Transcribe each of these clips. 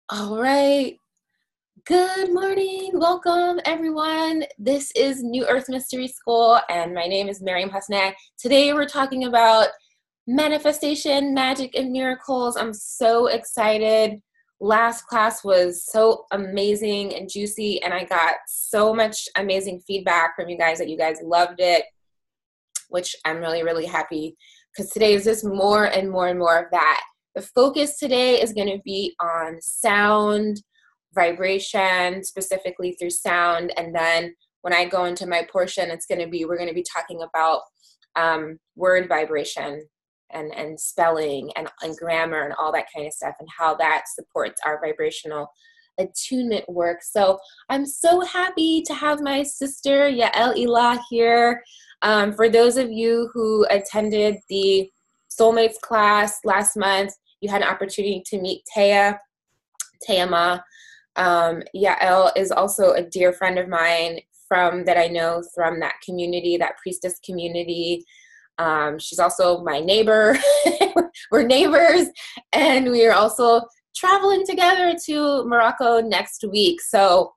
All right. Good morning. Welcome, everyone. This is New Earth Mystery School, and my name is Miriam Hasnat. Today, we're talking about manifestation, magic, and miracles. I'm so excited. Last class was so amazing and juicy, and I got so much amazing feedback from you guys that you guys loved it, which I'm really, really happy because today is just more and more and more of that. The focus today is going to be on sound, vibration, specifically through sound. And then when I go into my portion, we're going to be talking about word vibration and spelling and grammar and all that kind of stuff and how that supports our vibrational attunement work. So I'm so happy to have my sister Yael Ilah here. For those of you who attended the Soulmates class last month, you had an opportunity to meet Tayama. Yael is also a dear friend of mine that I know from that community, that priestess community. She's also my neighbor. We're neighbors, and we are also traveling together to Morocco next week. So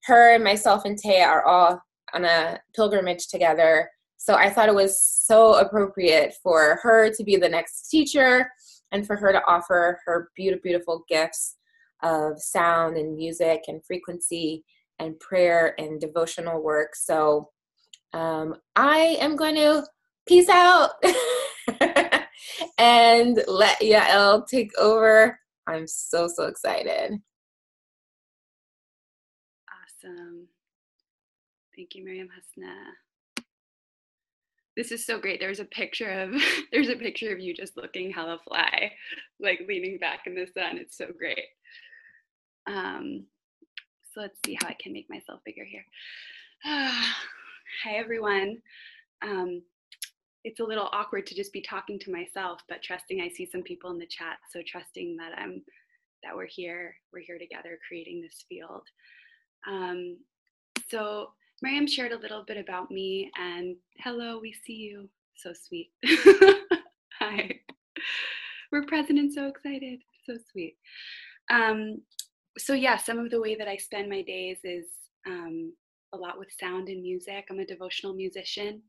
her and myself and Taya are all on a pilgrimage together. So I thought it was so appropriate for her to be the next teacher and for her to offer her beautiful, beautiful gifts of sound and music and frequency and prayer and devotional work. So I am going to peace out and let Yael take over. I'm so, so excited. Awesome. Thank you, Miriam Hasna. This is so great. There's a picture of you just looking hella fly, like leaning back in the sun. It's so great. So let's see how I can make myself bigger here. Hi, everyone. It's a little awkward to just be talking to myself, but trusting I see some people in the chat, so trusting that we're here together creating this field. So Miriam shared a little bit about me, and hello, we see you. So sweet. Hi. We're present and so excited. So sweet. So yeah, some of the way that I spend my days is a lot with sound and music. I'm a devotional musician,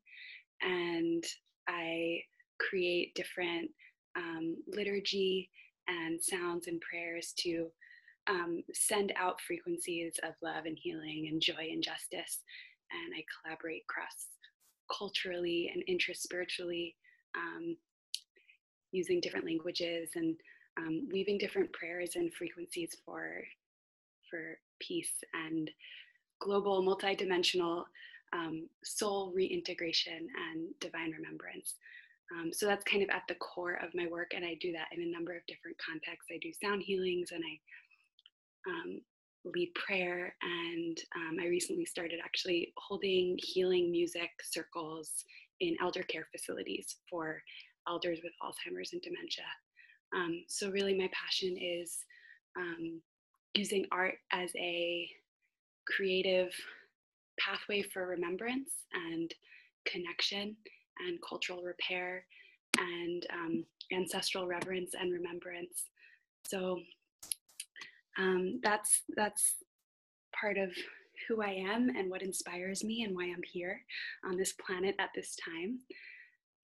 and I create different liturgy and sounds and prayers to send out frequencies of love and healing and joy and justice. And I collaborate cross culturally and interspiritually, using different languages and weaving different prayers and frequencies for peace and global multidimensional soul reintegration and divine remembrance. So that's kind of at the core of my work, and I do that in a number of different contexts. I do sound healings, and I lead prayer, and I recently started actually holding healing music circles in elder care facilities for elders with Alzheimer's and dementia. So really my passion is using art as a creative pathway for remembrance and connection and cultural repair and ancestral reverence and remembrance. So that's part of who I am and what inspires me and why I'm here on this planet at this time.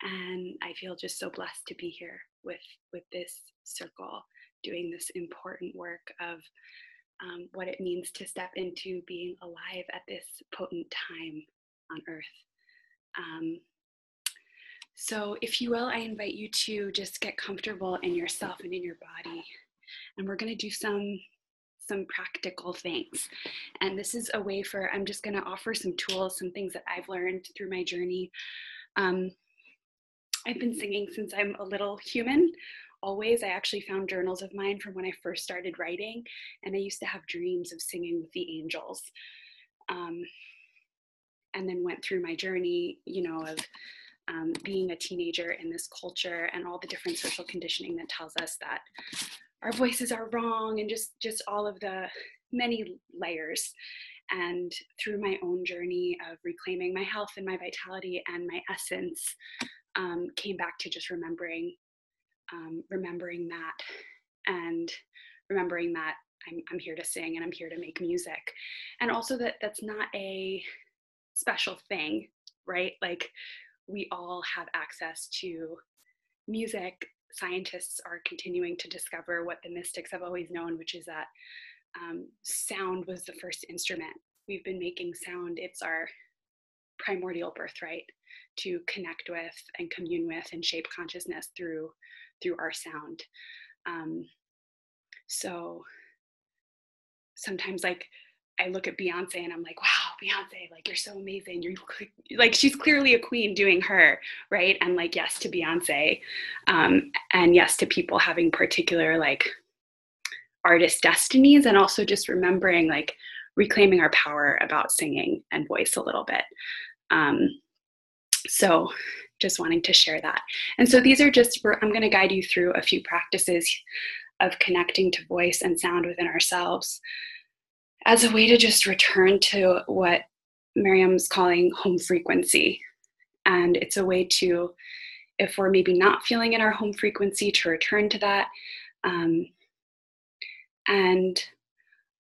And I feel just so blessed to be here with this circle, doing this important work of what it means to step into being alive at this potent time on Earth. So if you will, I invite you to just get comfortable in yourself and in your body. And we're going to do some practical things. And this is a way I'm just going to offer some tools, some things that I've learned through my journey. I've been singing since I'm a little human. Always. I actually found journals of mine from when I first started writing, and I used to have dreams of singing with the angels. And then went through my journey, of being a teenager in this culture and all the different social conditioning that tells us that our voices are wrong, and just all of the many layers. And through my own journey of reclaiming my health and my vitality and my essence, came back to just remembering that, and remembering that I'm here to sing and I'm here to make music. And also that that's not a special thing, right? Like we all have access to music. Scientists are continuing to discover what the mystics have always known, which is that sound was the first instrument. We've been making sound. It's our primordial birthright to connect with and commune with and shape consciousness through our sound. So sometimes like I look at Beyonce and I'm like, wow, Beyonce, like you're so amazing. You're like, she's clearly a queen doing her, right? And like, yes to Beyonce, and yes to people having particular like artist destinies, and also just remembering like reclaiming our power about singing and voice a little bit. So just wanting to share that. And so these are just, I'm going to guide you through a few practices of connecting to voice and sound within ourselves as a way to just return to what Miriam's calling home frequency. And it's a way to, if we're maybe not feeling in our home frequency, to return to that. And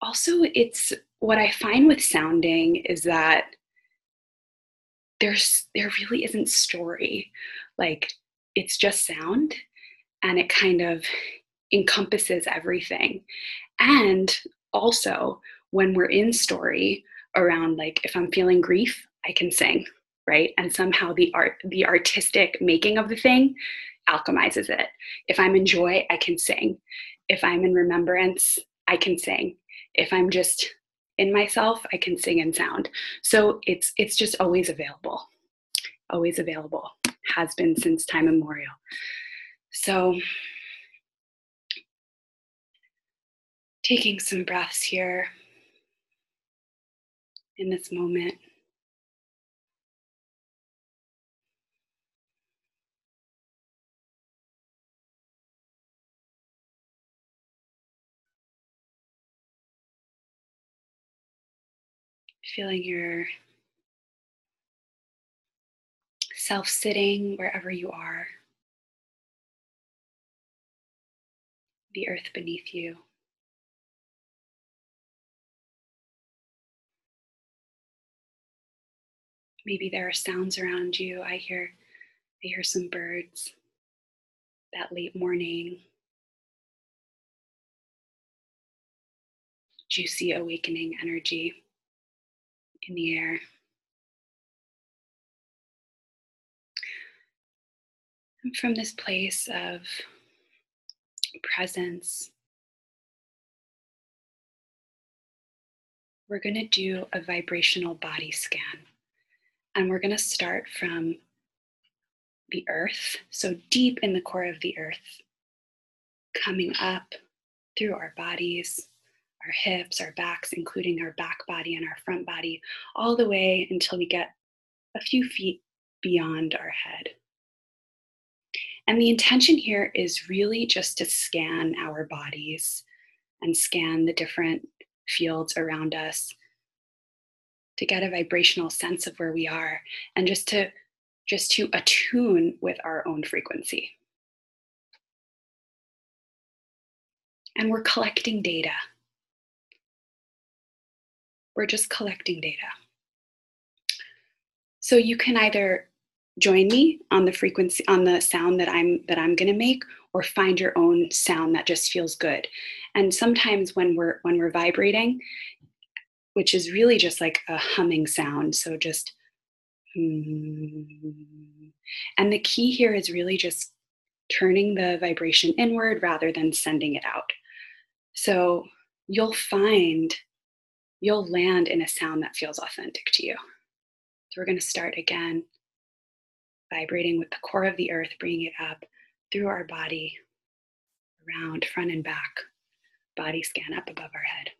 also, it's what I find with sounding is that there really isn't story. Like it's just sound, and it kind of encompasses everything. And also, when we're in story around, like if I'm feeling grief, I can sing, right? And somehow the artistic making of the thing alchemizes it. If I'm in joy, I can sing. If I'm in remembrance, I can sing. If I'm just in myself, I can sing and sound. So it's just always available, has been since time immemorial. So taking some breaths here in this moment. Feeling your self sitting wherever you are, the earth beneath you. Maybe there are sounds around you. I hear some birds, that late morning, juicy awakening energy in the air. And from this place of presence, we're going to do a vibrational body scan. And we're going to start from the earth, so deep in the core of the earth, coming up through our bodies, our hips, our backs, including our back body and our front body, all the way until we get a few feet beyond our head. And the intention here is really just to scan our bodies and scan the different fields around us to get a vibrational sense of where we are, and just to attune with our own frequency. And we're collecting data. We're just collecting data. So you can either join me on the frequency, on the sound that I'm going to make, or find your own sound that just feels good. And sometimes when we're vibrating, which is really just like a humming sound, so just and the key here is really just turning the vibration inward rather than sending it out. So you'll land in a sound that feels authentic to you. So we're going to start again, vibrating with the core of the earth, bringing it up through our body, around, front and back, body scan up above our head.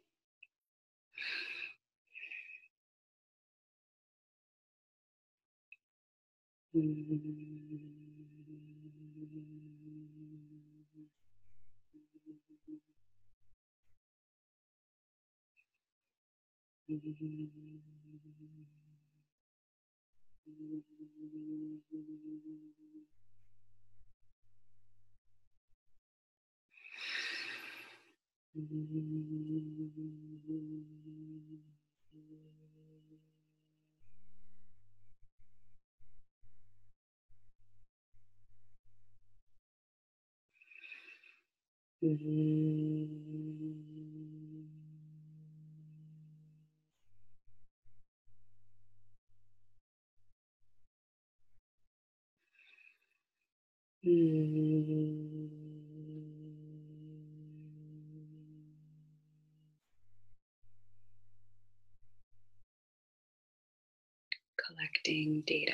Collecting data.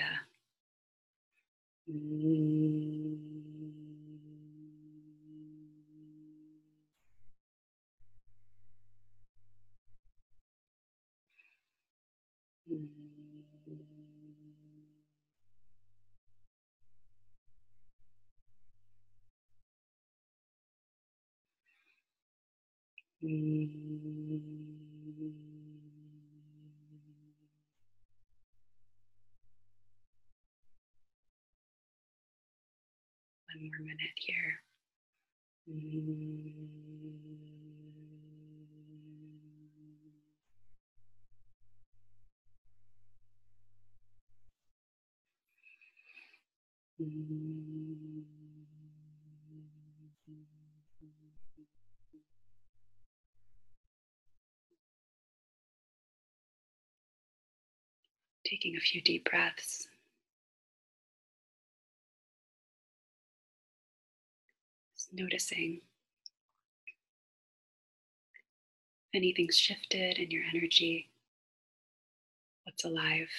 One more minute here. Taking a few deep breaths. Just noticing if anything's shifted in your energy, what's alive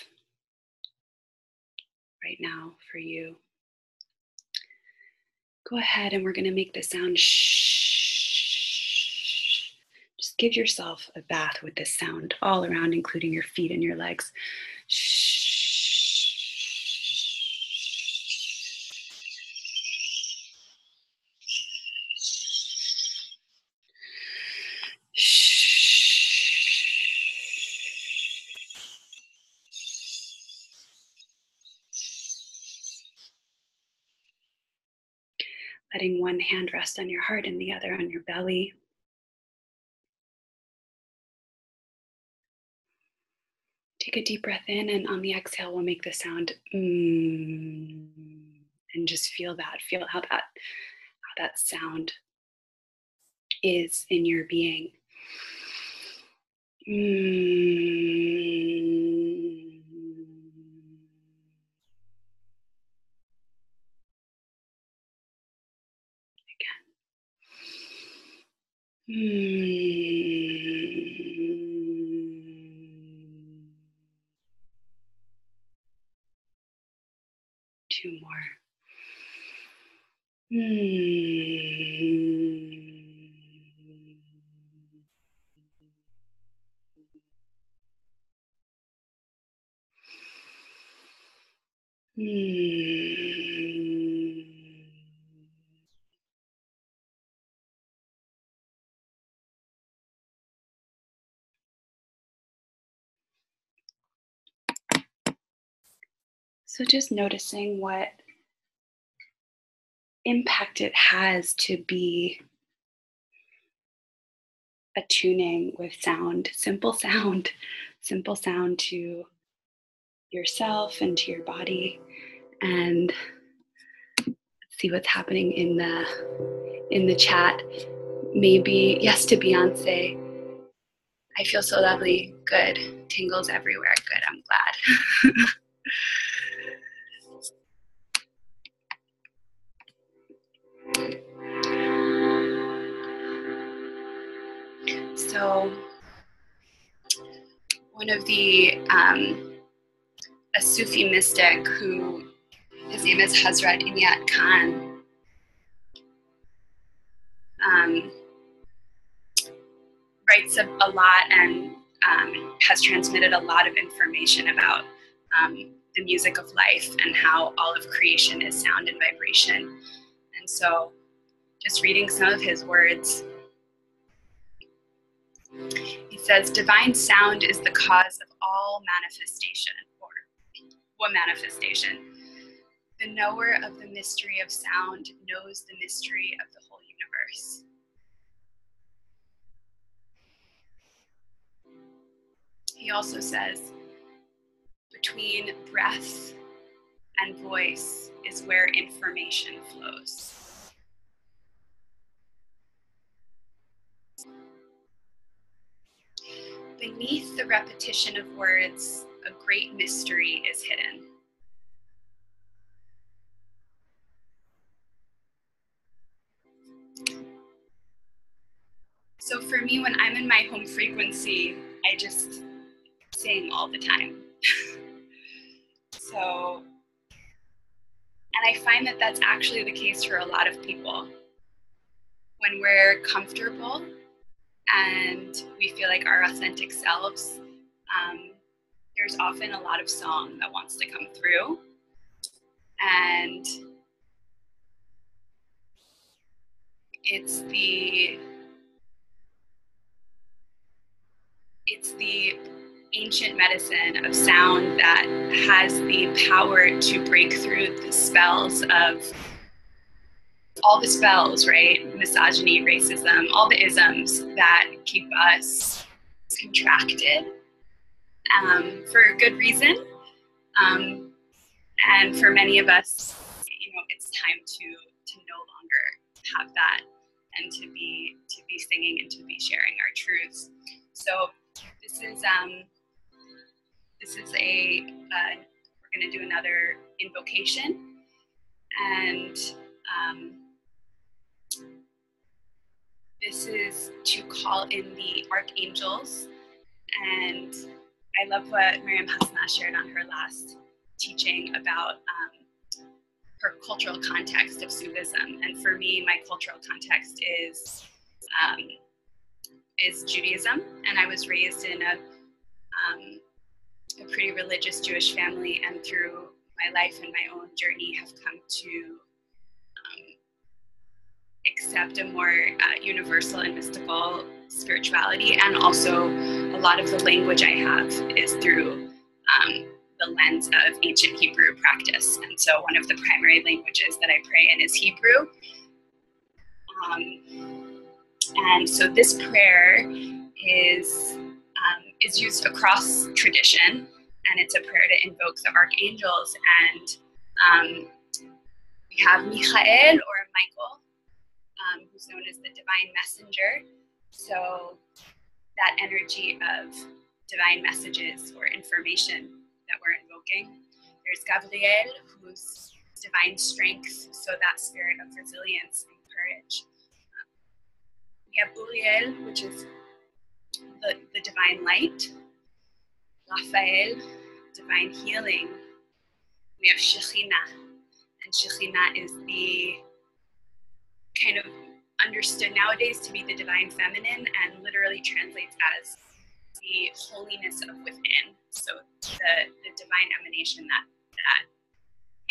right now for you. Go ahead and we're going to make the sound shh. Just give yourself a bath with this sound all around, including your feet and your legs. Shh. Letting one hand rest on your heart and the other on your belly. Take a deep breath in, and on the exhale, we'll make the sound and just feel that. Feel how that sound is in your being. Two more. So just noticing what impact it has to be attuning with sound, simple sound to yourself and to your body, and see what's happening in the chat. Maybe yes to Beyonce. I feel so lovely. Good. Tingles everywhere. Good. I'm glad. So one of the a Sufi mystic who his name is Hazrat Inayat Khan, writes a lot and has transmitted a lot of information about the music of life and how all of creation is sound and vibration. And so just reading some of his words, he says, divine sound is the cause of all manifestation, or what manifestation? The knower of the mystery of sound knows the mystery of the whole universe. he also says, between breath and voice is where information flows. Beneath the repetition of words, a great mystery is hidden. So for me, when I'm in my home frequency, I just sing all the time. So, and I find that that's actually the case for a lot of people. When we're comfortable and we feel like our authentic selves, there's often a lot of song that wants to come through. And it's the ancient medicine of sound that has the power to break through the spells of all the spells, right? Misogyny, racism, all the isms that keep us contracted for a good reason. And for many of us, it's time to no longer have that and to be singing and to be sharing our truths. So this is we're going to do another invocation, and this is to call in the archangels. And I love what Miriam Hasna shared on her last teaching about her cultural context of Sufism. And for me, my cultural context is Judaism, and I was raised in a pretty religious Jewish family, and through my life and my own journey have come to accept a more universal and mystical spirituality. And also a lot of the language I have is through the lens of ancient Hebrew practice. And so one of the primary languages that I pray in is Hebrew. And so this prayer is used across tradition, and it's a prayer to invoke the archangels. And we have Michael, or Michael, who's known as the divine messenger. So that energy of divine messages or information that we're invoking. There's Gabriel, who's divine strength, so that spirit of resilience and courage. We have Uriel, which is the divine light. Raphael, divine healing. We have Shekhinah, and Shekhinah is the kind of understood nowadays to be the divine feminine, and literally translates as the holiness of within. So the divine emanation that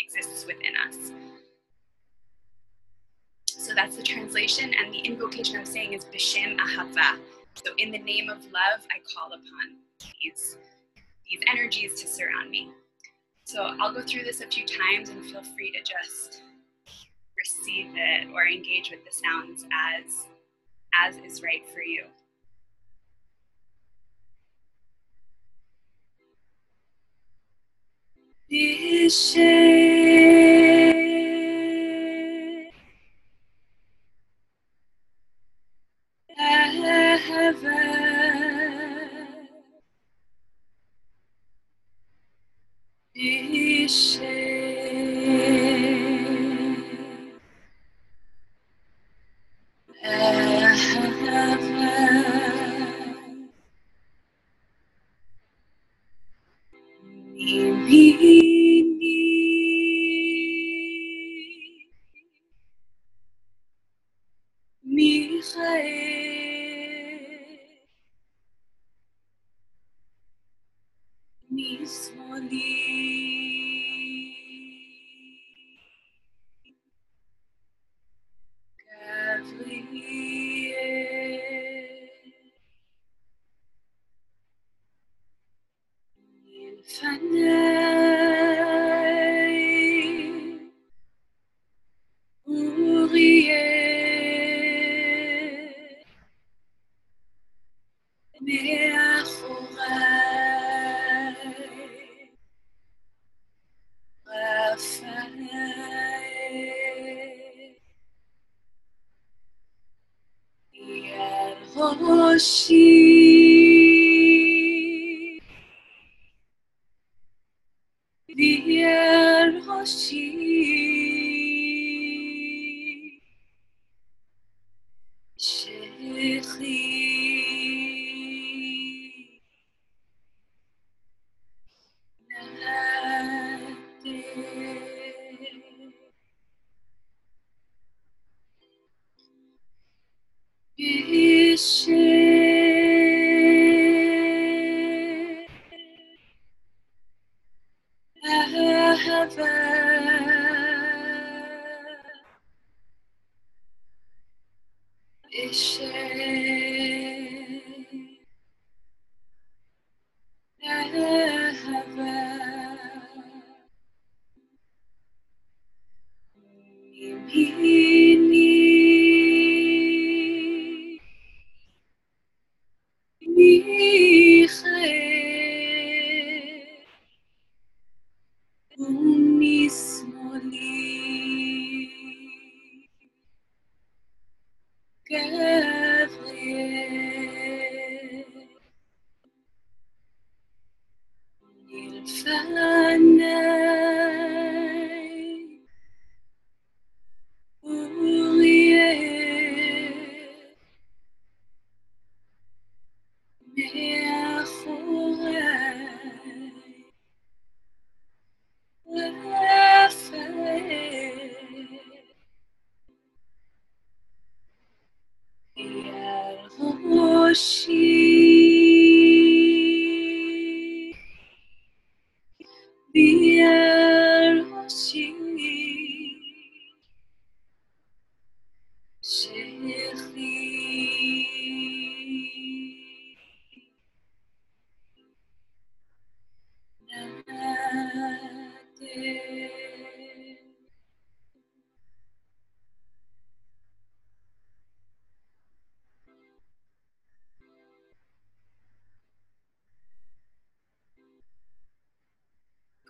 exists within us. So that's the translation, and the invocation I'm saying is B'Shem Ahava. So in the name of love, I call upon these energies to surround me. So I'll go through this a few times, and feel free to just receive it or engage with the sounds as is right for you.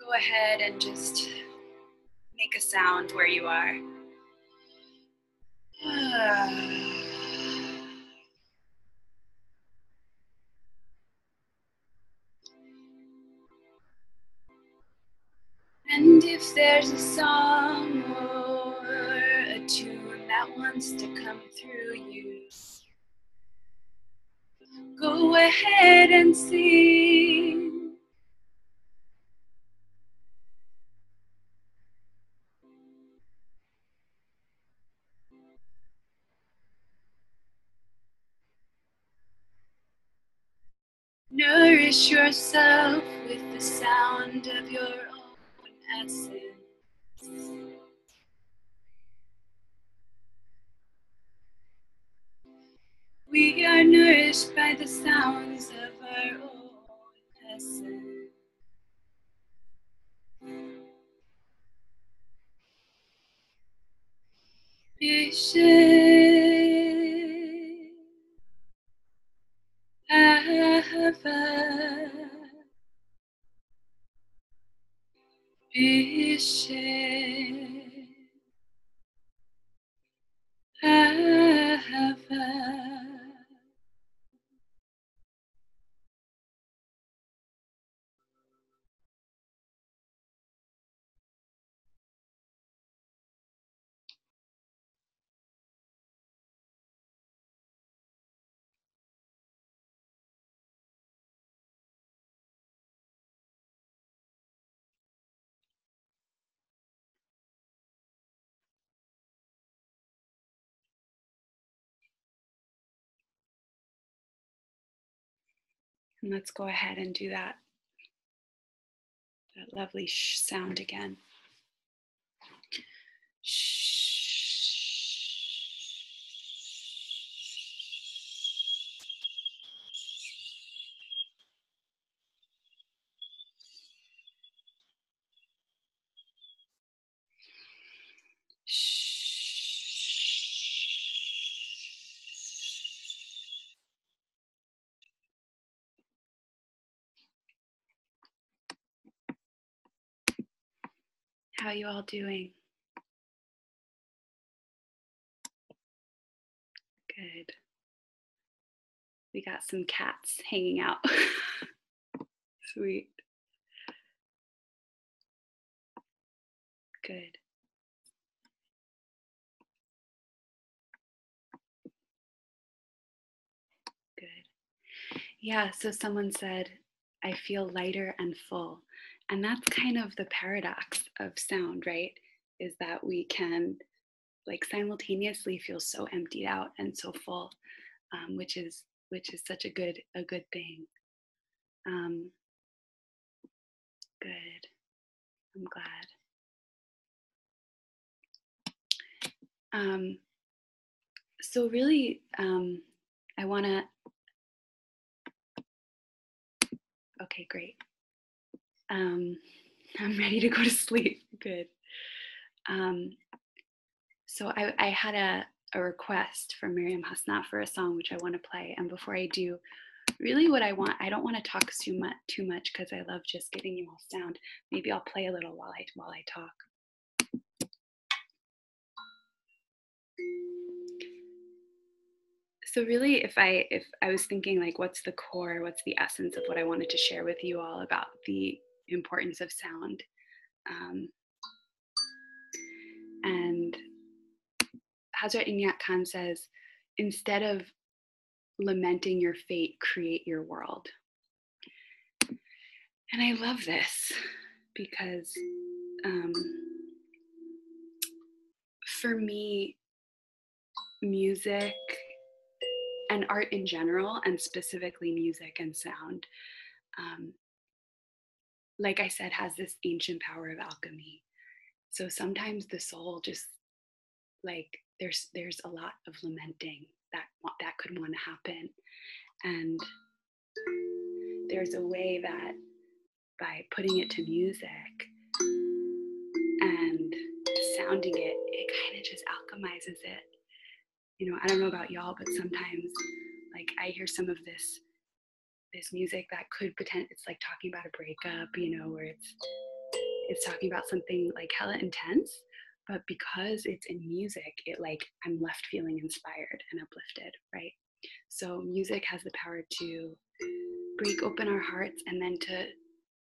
Go ahead and just make a sound where you are. And if there's a song or a tune that wants to come through you, go ahead and sing. Nourish yourself with the sound of your own essence. We are nourished by the sounds of our own essence. And let's go ahead and do that lovely sound again. How are you all doing? Good. We got some cats hanging out. Sweet. Good. Good. Yeah, so someone said, I feel lighter and full. And that's kind of the paradox of sound, right? Is that we can like simultaneously feel so emptied out and so full, which is such a good thing. Good. I'm glad. So really, I want to. Okay, great. I'm ready to go to sleep. Good. So I had a request from Miriam Hasna for a song which I want to play, and before I do, really what I don't want to talk too much because I love just giving you all sound. Maybe I'll play a little while I talk. So really, if I was thinking like, what's the core, what's the essence of what I wanted to share with you all about the importance of sound, and Hazrat Inayat Khan says, instead of lamenting your fate, create your world. And I love this because for me, music and art in general, and specifically music and sound, like I said, has this ancient power of alchemy. So sometimes the soul just like there's a lot of lamenting that could want to happen, and there's a way that by putting it to music and sounding it, it kind of just alchemizes it. You know, I don't know about y'all, but sometimes like I hear some of this music that could pretend it's like talking about a breakup, you know, where it's talking about something like hella intense, but because it's in music, it like I'm left feeling inspired and uplifted, right? So music has the power to break open our hearts and then to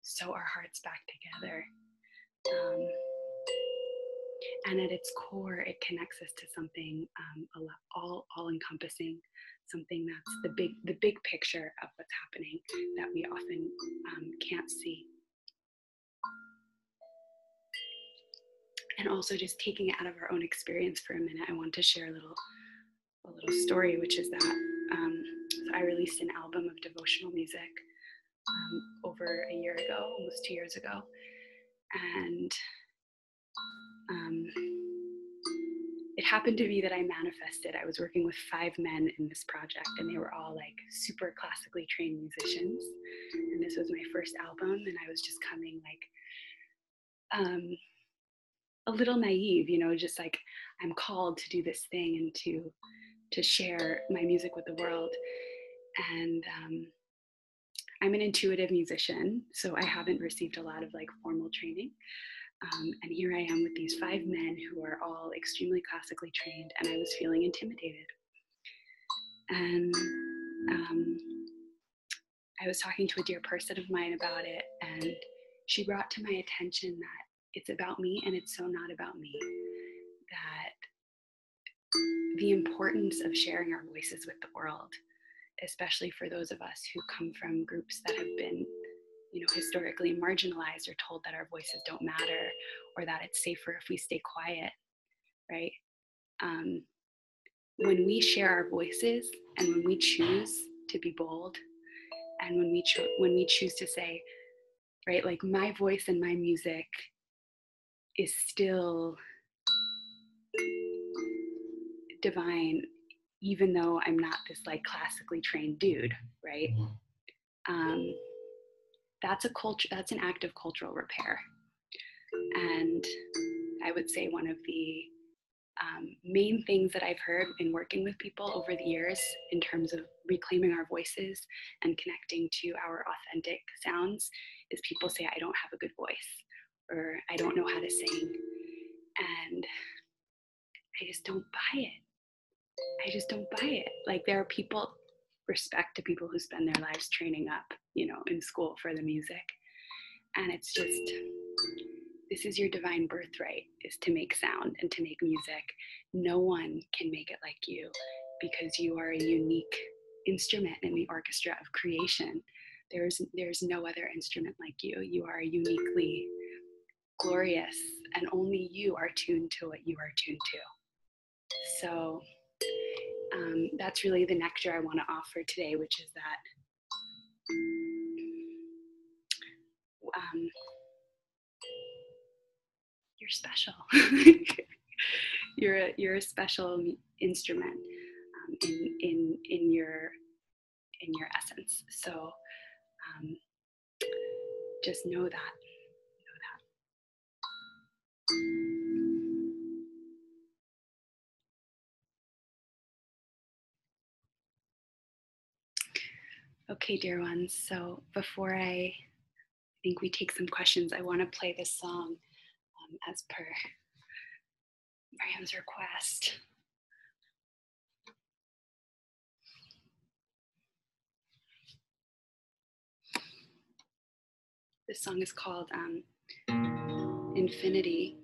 sew our hearts back together. And at its core, it connects us to something all encompassing, something that's the big picture of what's happening that we often can't see. And also just taking it out of our own experience for a minute, I want to share a little story, which is that so I released an album of devotional music over a year ago, almost 2 years ago. And it happened to be that I manifested. I was working with 5 men in this project, and they were all like super classically trained musicians. And this was my first album, and I was just coming like a little naive, you know, just like I'm called to do this thing and to share my music with the world. And I'm an intuitive musician, so I haven't received a lot of like formal training. And here I am with these 5 men who are all extremely classically trained, and I was feeling intimidated. And I was talking to a dear person of mine about it, and she brought to my attention that it's about me and it's so not about me. That the importance of sharing our voices with the world, especially for those of us who come from groups that have been, you know, historically marginalized or told that our voices don't matter or that it's safer if we stay quiet, right? When we share our voices and when we choose to be bold and when we choose to say, right, like my voice and my music is still divine, even though I'm not this like classically trained dude, right? That's an act of cultural repair. And I would say one of the main things that I've heard in working with people over the years in terms of reclaiming our voices and connecting to our authentic sounds is people say, I don't have a good voice, or I don't know how to sing. And I just don't buy it. I just don't buy it. Like there are people respect to people who spend their lives training up, in school for the music. And it's just, this is your divine birthright, is to make sound and to make music. No one can make it like you, because you are a unique instrument in the orchestra of creation. There's no other instrument like you. You are uniquely glorious, and only you are tuned to what you are tuned to. So that's really the nectar I want to offer today, which is that you're special. you're a special instrument in your essence. So just know that. Okay, dear ones. So before I think we take some questions, I want to play this song as per Miriam's request. This song is called Infinity.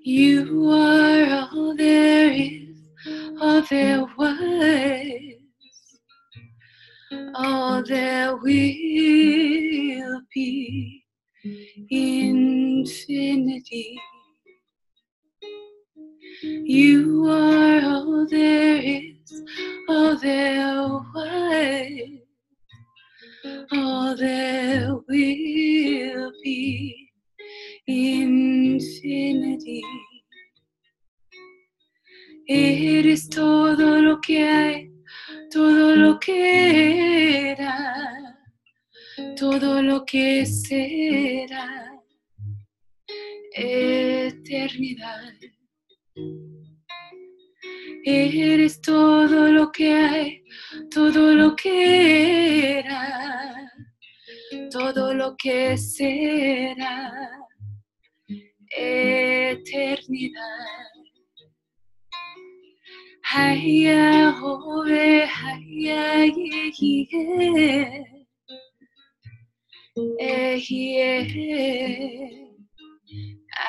You are all there is, all there was, all there will be, infinity. You are all there is, all there was, all there will be, infinity. Eres todo lo que hay, todo lo que era, todo lo que será, eternidad. Eres todo lo que hay, todo lo que era, todo lo que será, eternidad. Haya hove, haya yehie, ehie,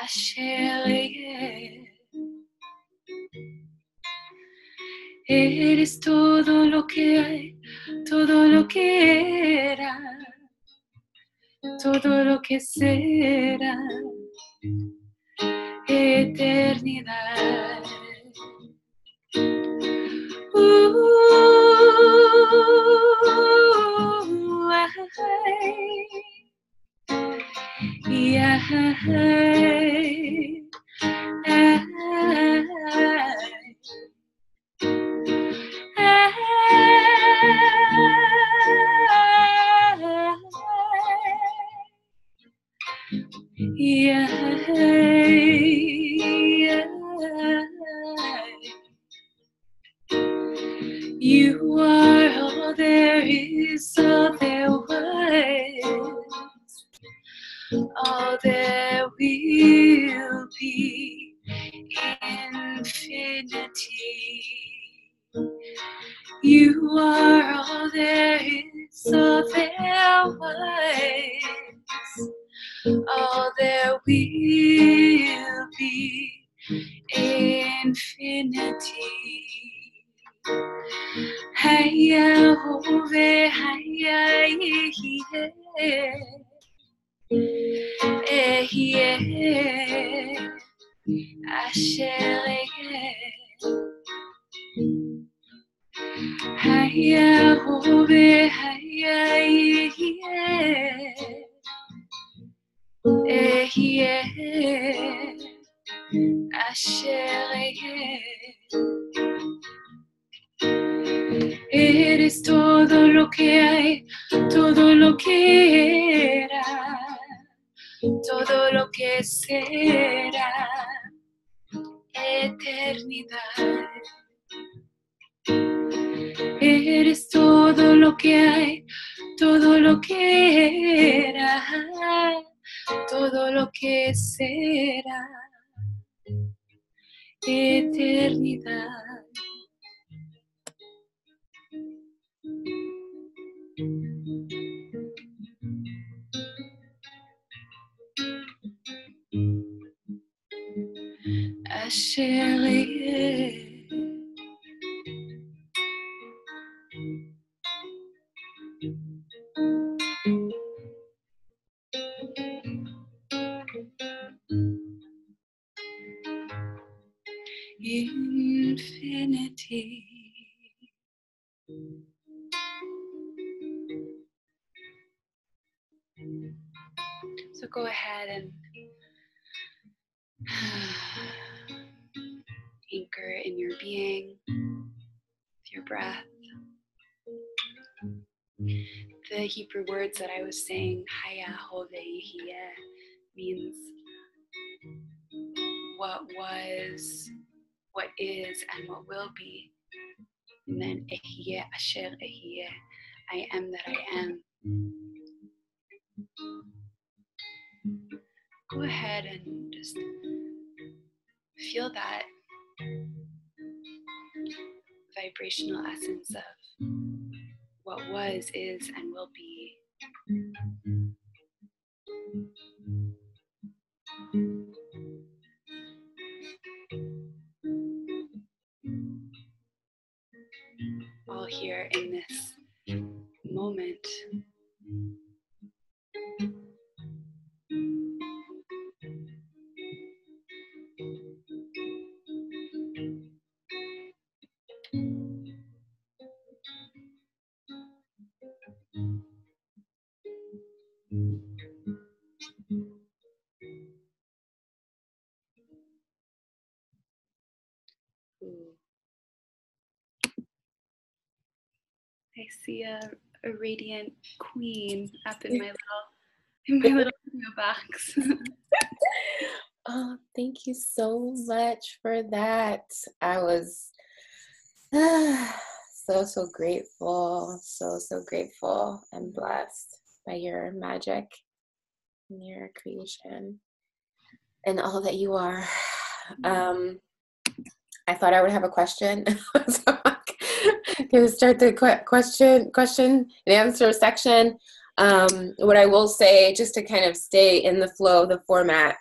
asher yeh. Eres todo lo que hay, todo lo que era, todo lo que será, eternidad. You are all there is, all there was, all there will be, infinity. You are all there is, all there was, all there will be, infinity. Haya hove, haya yehie, ehie, asher yeh. Haya hobe haya ehye asher eres todo lo que hay, todo lo que era, todo lo que será, eternidad. Eres todo lo que hay, todo lo que era, todo lo que será, eternidad. Asher infinity. So go ahead and anchor in your being, with your breath. The Hebrew words that I was saying, Haya Hove Yehiyeh, means what was, what is, and what will be. And then Ehyeh Asher Ehyeh, I am that I am. Go ahead and just feel that vibrational essence of what was, is, and will be. All here in this moment. Ooh. I see a radiant queen up in my little box. Oh, thank you so much for that. I was so grateful, so grateful and blessed by your magic and your creation and all that you are. I thought I would have a question. So I'm going to start the question and answer section. What I will say, just to kind of stay in the flow of the format,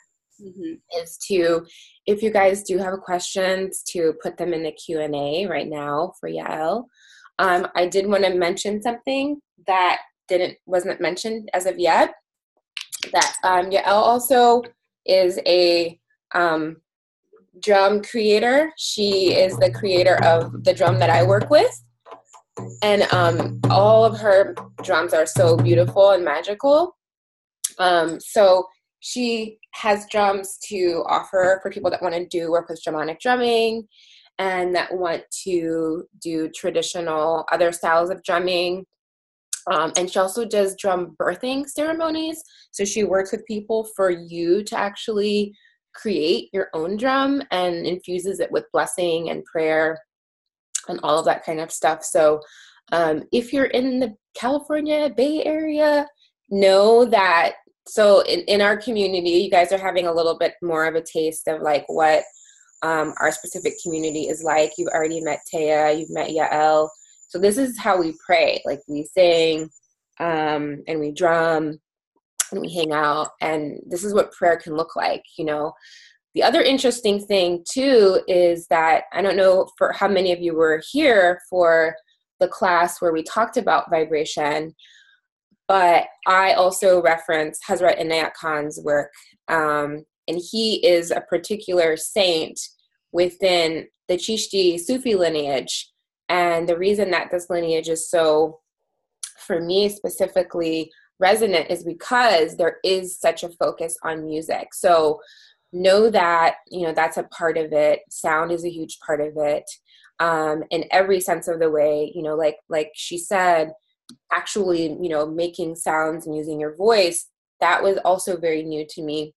is to, if you guys do have questions, to put them in the Q&A right now for Yael. I did want to mention something that wasn't mentioned as of yet, that Yael also is a drum creator. She is the creator of the drum that I work with, and all of her drums are so beautiful and magical. So she has drums to offer for people that want to do work with shamanic drumming and that want to do traditional other styles of drumming. And she also does drum birthing ceremonies. So she works with people for you to actually create your own drum and infuses it with blessing and prayer and all of that kind of stuff. So if you're in the California Bay Area, know that, so in our community, you guys are having a little bit more of a taste of like what our specific community is like. You've already met Taya, you've met Yael. So this is how we pray. Like we sing and we drum and we hang out, and this is what prayer can look like, you know. The other interesting thing too is that, I don't know for how many of you were here for the class where we talked about vibration, but I also reference Hazrat Inayat Khan's work, and he is a particular saint within the Chishti Sufi lineage And the reason that this lineage is so, for me specifically, resonant is because there is such a focus on music. So know that, that's a part of it. Sound is a huge part of it. In every sense of the way, like she said, actually, making sounds and using your voice, that was also very new to me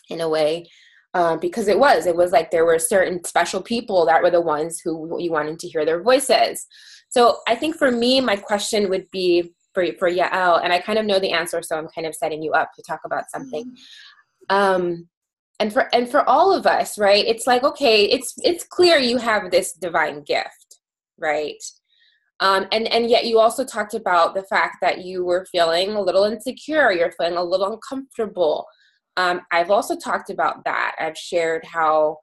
in a way. Because it was like there were certain special people that were the ones who you wanted to hear their voices. So I think for me, my question would be for Yael, and I kind of know the answer, so I'm kind of setting you up to talk about something. And for all of us, right? It's like, okay, it's clear you have this divine gift, right? And yet you also talked about the fact that you were feeling a little insecure, you're feeling a little uncomfortable. I've also talked about that. I've shared how,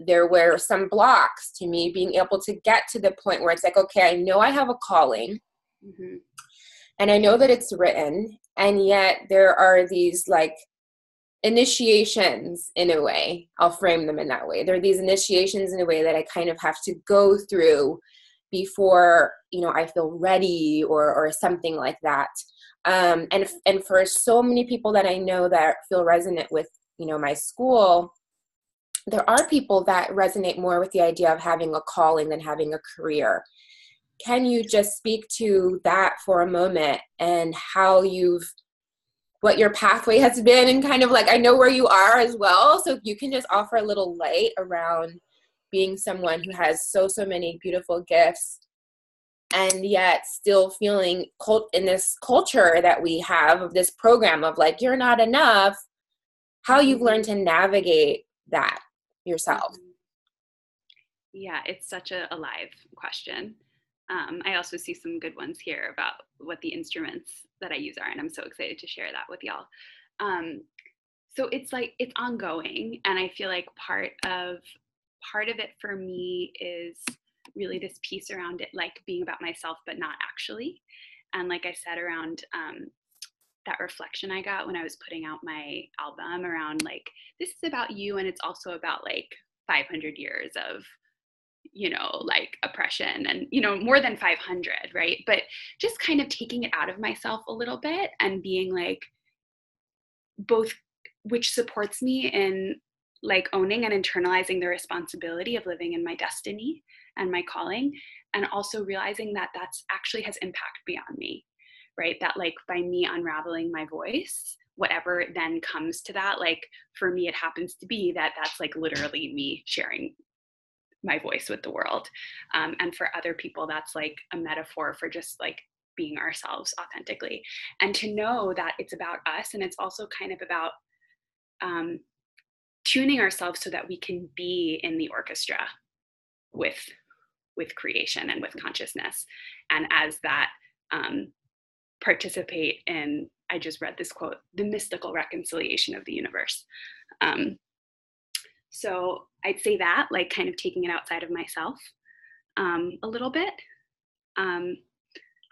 there were some blocks to me being able to get to the point where it's like, okay, I know I have a calling, mm-hmm. and I know that it's written, and yet there are these like initiations in a way. I'll frame them in that way. There are these initiations in a way that I kind of have to go through before, I feel ready or something like that. And for so many people that I know that feel resonant with, my school, there are people that resonate more with the idea of having a calling than having a career. Can you just speak to that for a moment and how what your pathway has been, and kind of like, I know where you are as well. So if you can just offer a little light around being someone who has so many beautiful gifts, and yet still feeling in this culture that we have of this program of like, you're not enough, how you've learned to navigate that yourself. Yeah, it's such a alive question. I also see some good ones here about what the instruments that I use are, and I'm so excited to share that with y'all. So it's like, it's ongoing, and I feel like part of it for me is really this piece around it, like being about myself, but not actually. And like I said, around that reflection I got when I was putting out my album around like, this is about you, and it's also about like 500 years of, like oppression, and, more than 500, right? But just kind of taking it out of myself a little bit and being like, both, which supports me in like owning and internalizing the responsibility of living in my destiny and my calling, and also realizing that that's actually has impact beyond me, right? That like by me unraveling my voice, whatever then comes to that, like for me, it happens to be that that's like literally me sharing my voice with the world. And for other people, that's like a metaphor for just like being ourselves authentically. And to know that it's about us, and it's also kind of about tuning ourselves so that we can be in the orchestra with creation and with consciousness. And as that, participate in, I just read this quote, the mystical reconciliation of the universe. So I'd say that, like kind of taking it outside of myself a little bit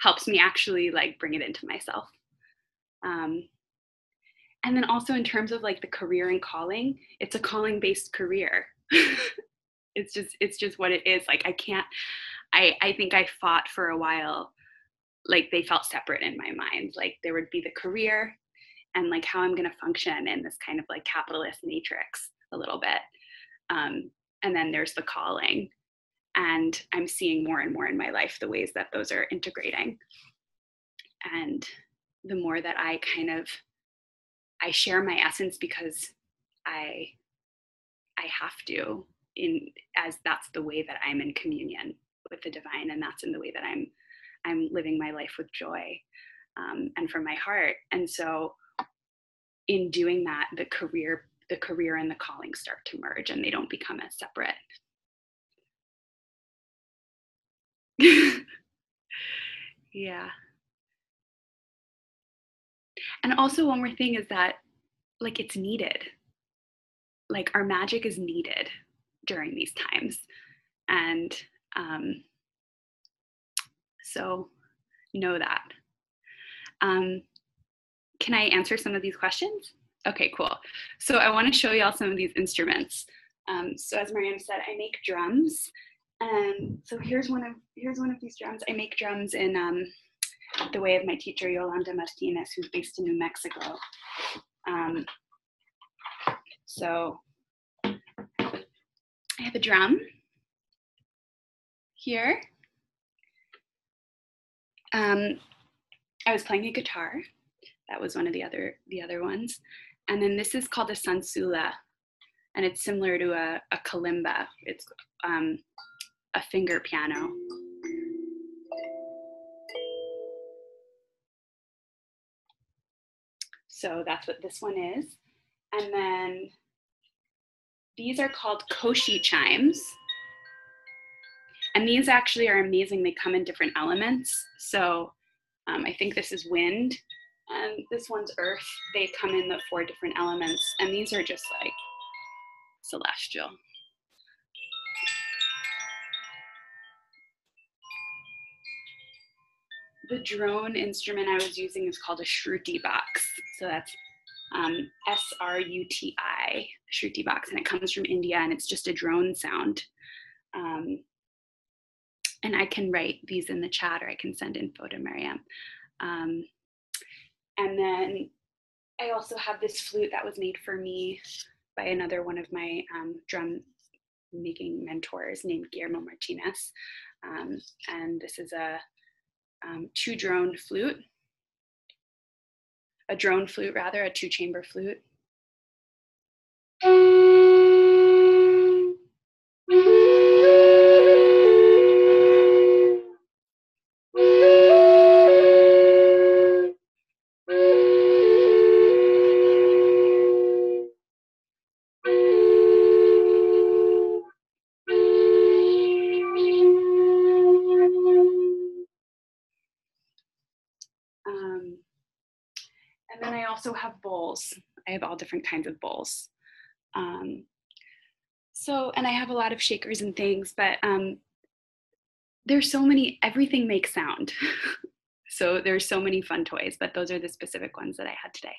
helps me actually like bring it into myself. And then also in terms of like the career and calling, it's a calling based career. It's just what it is. Like I think I fought for a while, like they felt separate in my mind. Like there would be the career and like how I'm going to function in this kind of like capitalist matrix a little bit. And then there's the calling. And I'm seeing more and more in my life the ways that those are integrating. And the more that I share my essence because I have to, as that's the way that I'm in communion with the divine, and that's in the way that I'm living my life with joy and from my heart. And so in doing that, the career and the calling start to merge, and they don't become as separate. Yeah. And also one more thing is that like it's needed. Like our magic is needed during these times. And so know that. Can I answer some of these questions? Okay, cool. So I want to show y'all some of these instruments. So as Mariam said, I make drums, And so here's one of these drums. I make drums in the way of my teacher Yolanda Martinez, who's based in New Mexico. So I have a drum here. I was playing a guitar. That was one of the other ones. And then this is called a sansula, and it's similar to a kalimba. It's a finger piano. So that's what this one is. And then these are called koshi chimes. And these actually are amazing. They come in different elements. So I think this is wind, and this one's earth. They come in the 4 different elements, and these are just like celestial. The drone instrument I was using is called a shruti box. So that's S-R-U-T-I, shruti box, and it comes from India, and it's just a drone sound. And I can write these in the chat, or I can send info to Miriam. And then I also have this flute that was made for me by another one of my drum making mentors named Guillermo Martinez. And this is a 2-drone flute. A drone flute, rather, a 2-chamber flute. And then I also have bowls. I have all different kinds of bowls. And I have a lot of shakers and things, but there's so many, everything makes sound. So there's so many fun toys, but those are the specific ones that I had today.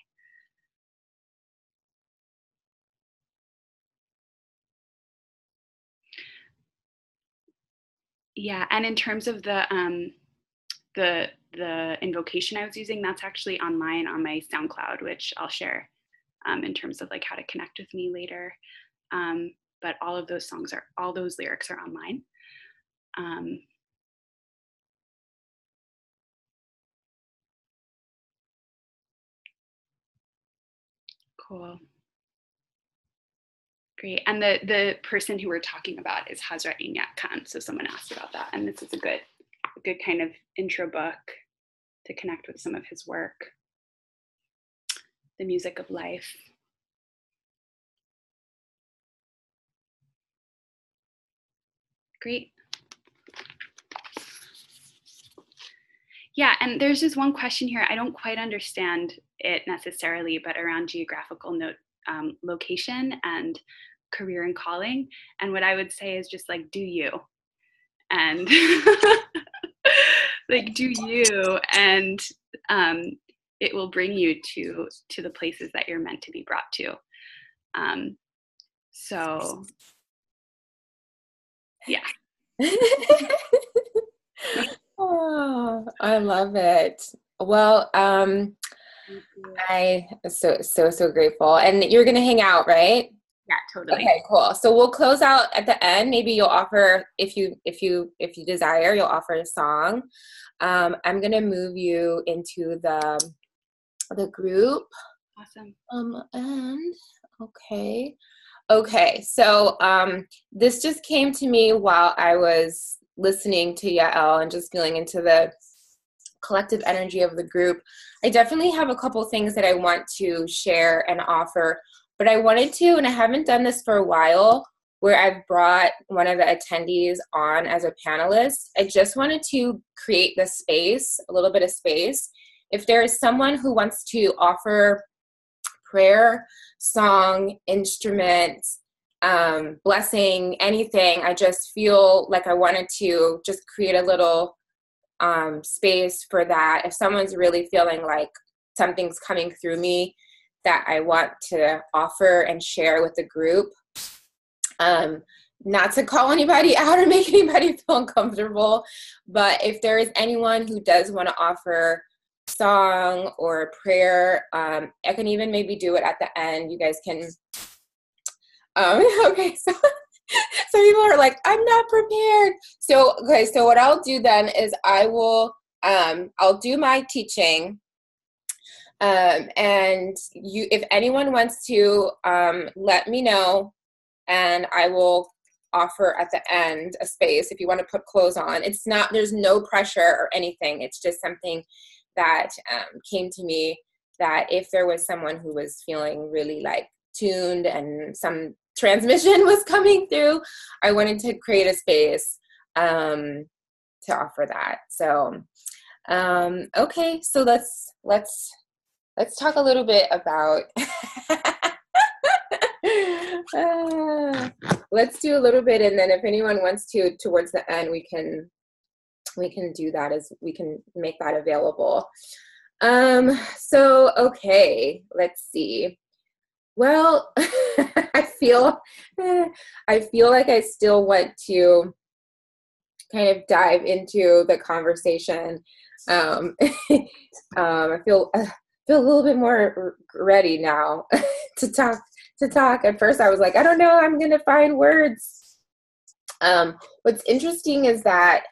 Yeah, and in terms of the invocation I was using, that's actually online on my SoundCloud, which I'll share in terms of like how to connect with me later. But all of those lyrics are online. Cool. Great. And the person who we're talking about is Hazrat Inayat Khan. So someone asked about that, and this is a good kind of intro book to connect with some of his work. The Music of Life. Great. Yeah, and there's just one question here. I don't quite understand it necessarily, but around geographical location and career and calling. And what I would say is just like, do you? And like, do you? And it will bring you to the places that you're meant to be brought to. So, yeah. Oh, I love it. Well, I so grateful. And you're gonna hang out, right? Yeah, totally. Okay, cool. So we'll close out at the end. Maybe you'll offer, if you desire, you'll offer a song. I'm gonna move you into the group. Awesome. And okay. So this just came to me while I was listening to Yael and just feeling into the collective energy of the group. I definitely have a couple things that I want to share and offer, but I wanted to, and I haven't done this for a while, where I've brought one of the attendees on as a panelist. I just wanted to create the space, a little bit of space. If there is someone who wants to offer prayer, song, instrument, blessing, anything, I just feel like I wanted to just create a little space for that. If someone's really feeling like something's coming through me that I want to offer and share with the group, not to call anybody out or make anybody feel uncomfortable, but if there is anyone who does want to offer song or prayer, I can even maybe do it at the end. You guys can, okay, so some people are like, I'm not prepared. So, okay, so what I'll do then is I'll do my teaching. And if anyone wants to, let me know, and I will offer at the end a space if you want to put clothes on. There's no pressure or anything. It's just something that came to me, that if there was someone who was feeling really like tuned and some transmission was coming through, I wanted to create a space to offer that. So, okay, so let's talk a little bit about let's do a little bit, and then if anyone wants to, towards the end, we can do that, as we can make that available. So, okay, let's see. Well, I feel like I still want to kind of dive into the conversation. I feel a little bit more ready now to talk. At first I was like, I don't know, I'm going to find words. What's interesting is that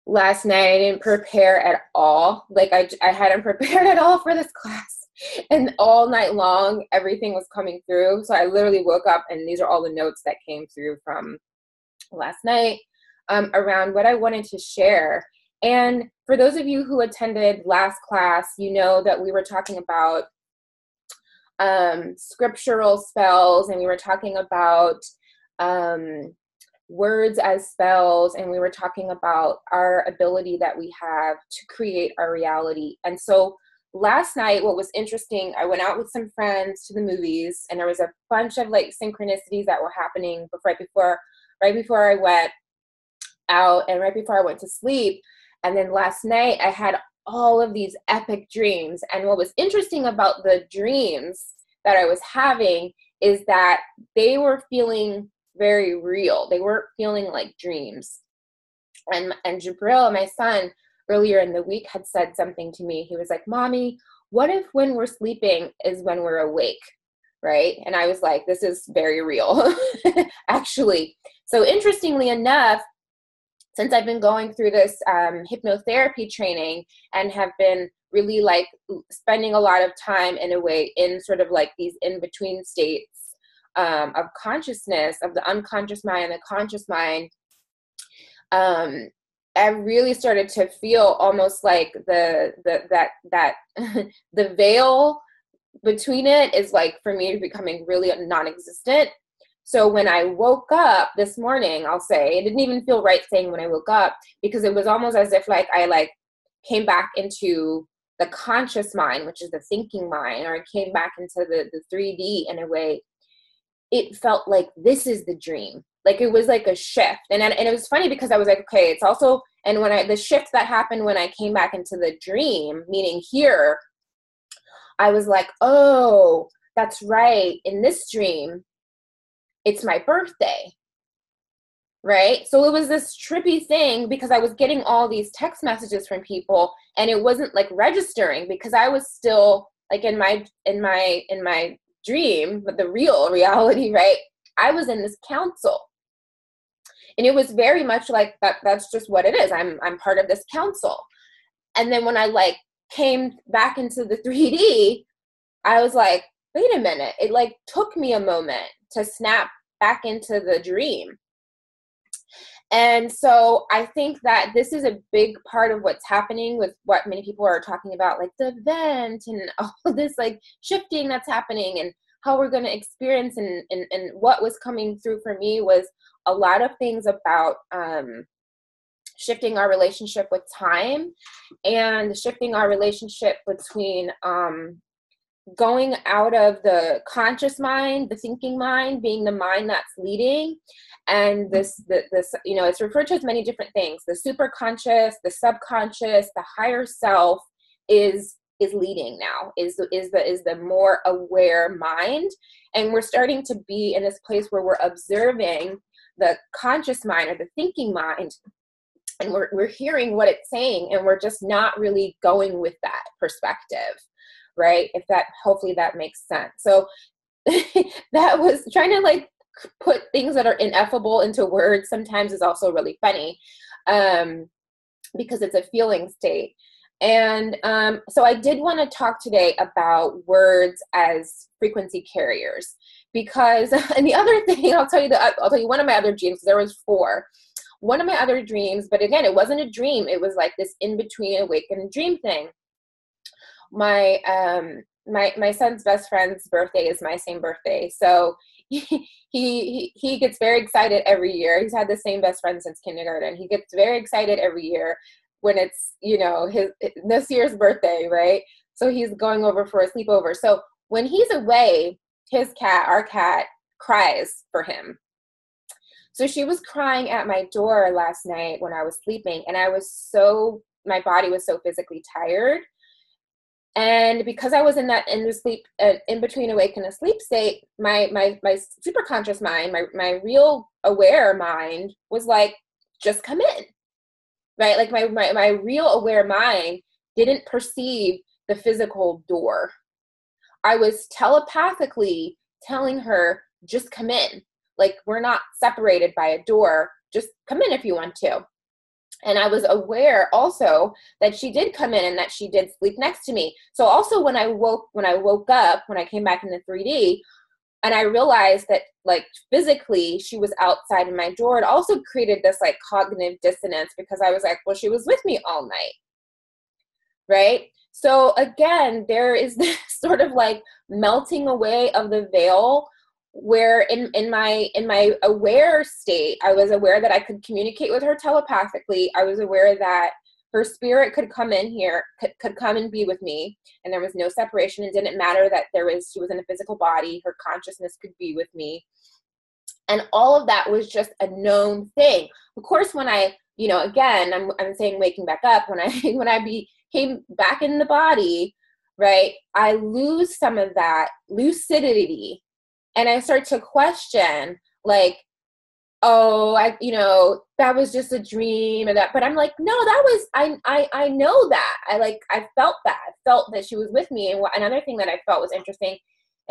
last night I didn't prepare at all. Like I hadn't prepared at all for this class. And all night long, everything was coming through. So I literally woke up and these are all the notes that came through from last night around what I wanted to share. And for those of you who attended last class, you know that we were talking about scriptural spells, and we were talking about words as spells, and we were talking about our ability that we have to create our reality. And so last night, what was interesting, I went out with some friends to the movies, and there was a bunch of like synchronicities that were happening right before I went out and right before I went to sleep. And then last night I had all of these epic dreams. And what was interesting about the dreams that I was having is that they were feeling very real. They weren't feeling like dreams. And Jabril, my son, earlier in the week had said something to me. He was like, Mommy, what if when we're sleeping is when we're awake? Right? And I was like, this is very real, actually. So interestingly enough, since I've been going through this hypnotherapy training and have been really like spending a lot of time in a way in sort of like these in-between states of consciousness, of the unconscious mind and the conscious mind, I really started to feel almost like the veil between it is like for me becoming really non-existent. So when I woke up this morning, I'll say, it didn't even feel right saying when I woke up, because it was almost as if like I like came back into the conscious mind, which is the thinking mind, or I came back into the 3D in a way. It felt like this is the dream. Like it was like a shift. And it was funny because I was like, okay, it's also, and when the shift that happened when I came back into the dream, meaning here, I was like, oh, that's right. In this dream, it's my birthday, right? So it was this trippy thing because I was getting all these text messages from people and it wasn't like registering because I was still like in my dream, but the real reality, right? I was in this council. And it was very much like that's just what it is. I'm part of this council. And then when I like came back into the 3D, I was like, wait a minute. It like took me a moment to snap back into the dream. And so I think that this is a big part of what's happening with what many people are talking about, like the event and all of this like shifting that's happening and how we're going to experience. And what was coming through for me was a lot of things about shifting our relationship with time and shifting our relationship between going out of the conscious mind, the thinking mind, being the mind that's leading, and this you know, it's referred to as many different things. The superconscious, the subconscious, the higher self is is leading now, is the more aware mind. And we're starting to be in this place where we're observing the conscious mind or the thinking mind, and we're hearing what it's saying, and we're just not really going with that perspective, right? If that, hopefully that makes sense. So that was trying to like put things that are ineffable into words sometimes is also really funny, because it's a feeling state. And so I did want to talk today about words as frequency carriers, because, and the other thing, I'll tell you one of my other dreams, there was 4. One of my other dreams, but again, it wasn't a dream. It was like this in-between awake and dream thing. My son's best friend's birthday is my same birthday. So he gets very excited every year. He's had the same best friend since kindergarten. He gets very excited every year when it's, this year's birthday, right? So he's going over for a sleepover. So when he's away, our cat, cries for him. So she was crying at my door last night when I was sleeping, and my body was so physically tired. And because I was in the sleep, in between awake and asleep state, my super conscious mind, my real aware mind was like, just come in, right? Like my real aware mind didn't perceive the physical door. I was telepathically telling her, just come in. Like, we're not separated by a door. Just come in if you want to. And I was aware also that she did come in and that she did sleep next to me. So also when I woke up, when I came back into 3D, and I realized that like physically she was outside of my door, it also created this like cognitive dissonance, because I was like, well, she was with me all night, right? So again, there is this sort of like melting away of the veil, where in my aware state, I was aware that I could communicate with her telepathically. I was aware that her spirit could come in here, could come and be with me, and there was no separation. It didn't matter that she was in a physical body. Her consciousness could be with me. And all of that was just a known thing. Of course, when I, again, I'm saying waking back up, when I became back in the body, right, I lose some of that lucidity. And I start to question, like, oh, that was just a dream, or that. But I'm like, no, that was, I know that. I felt that. I felt that she was with me. And another thing that I felt was interesting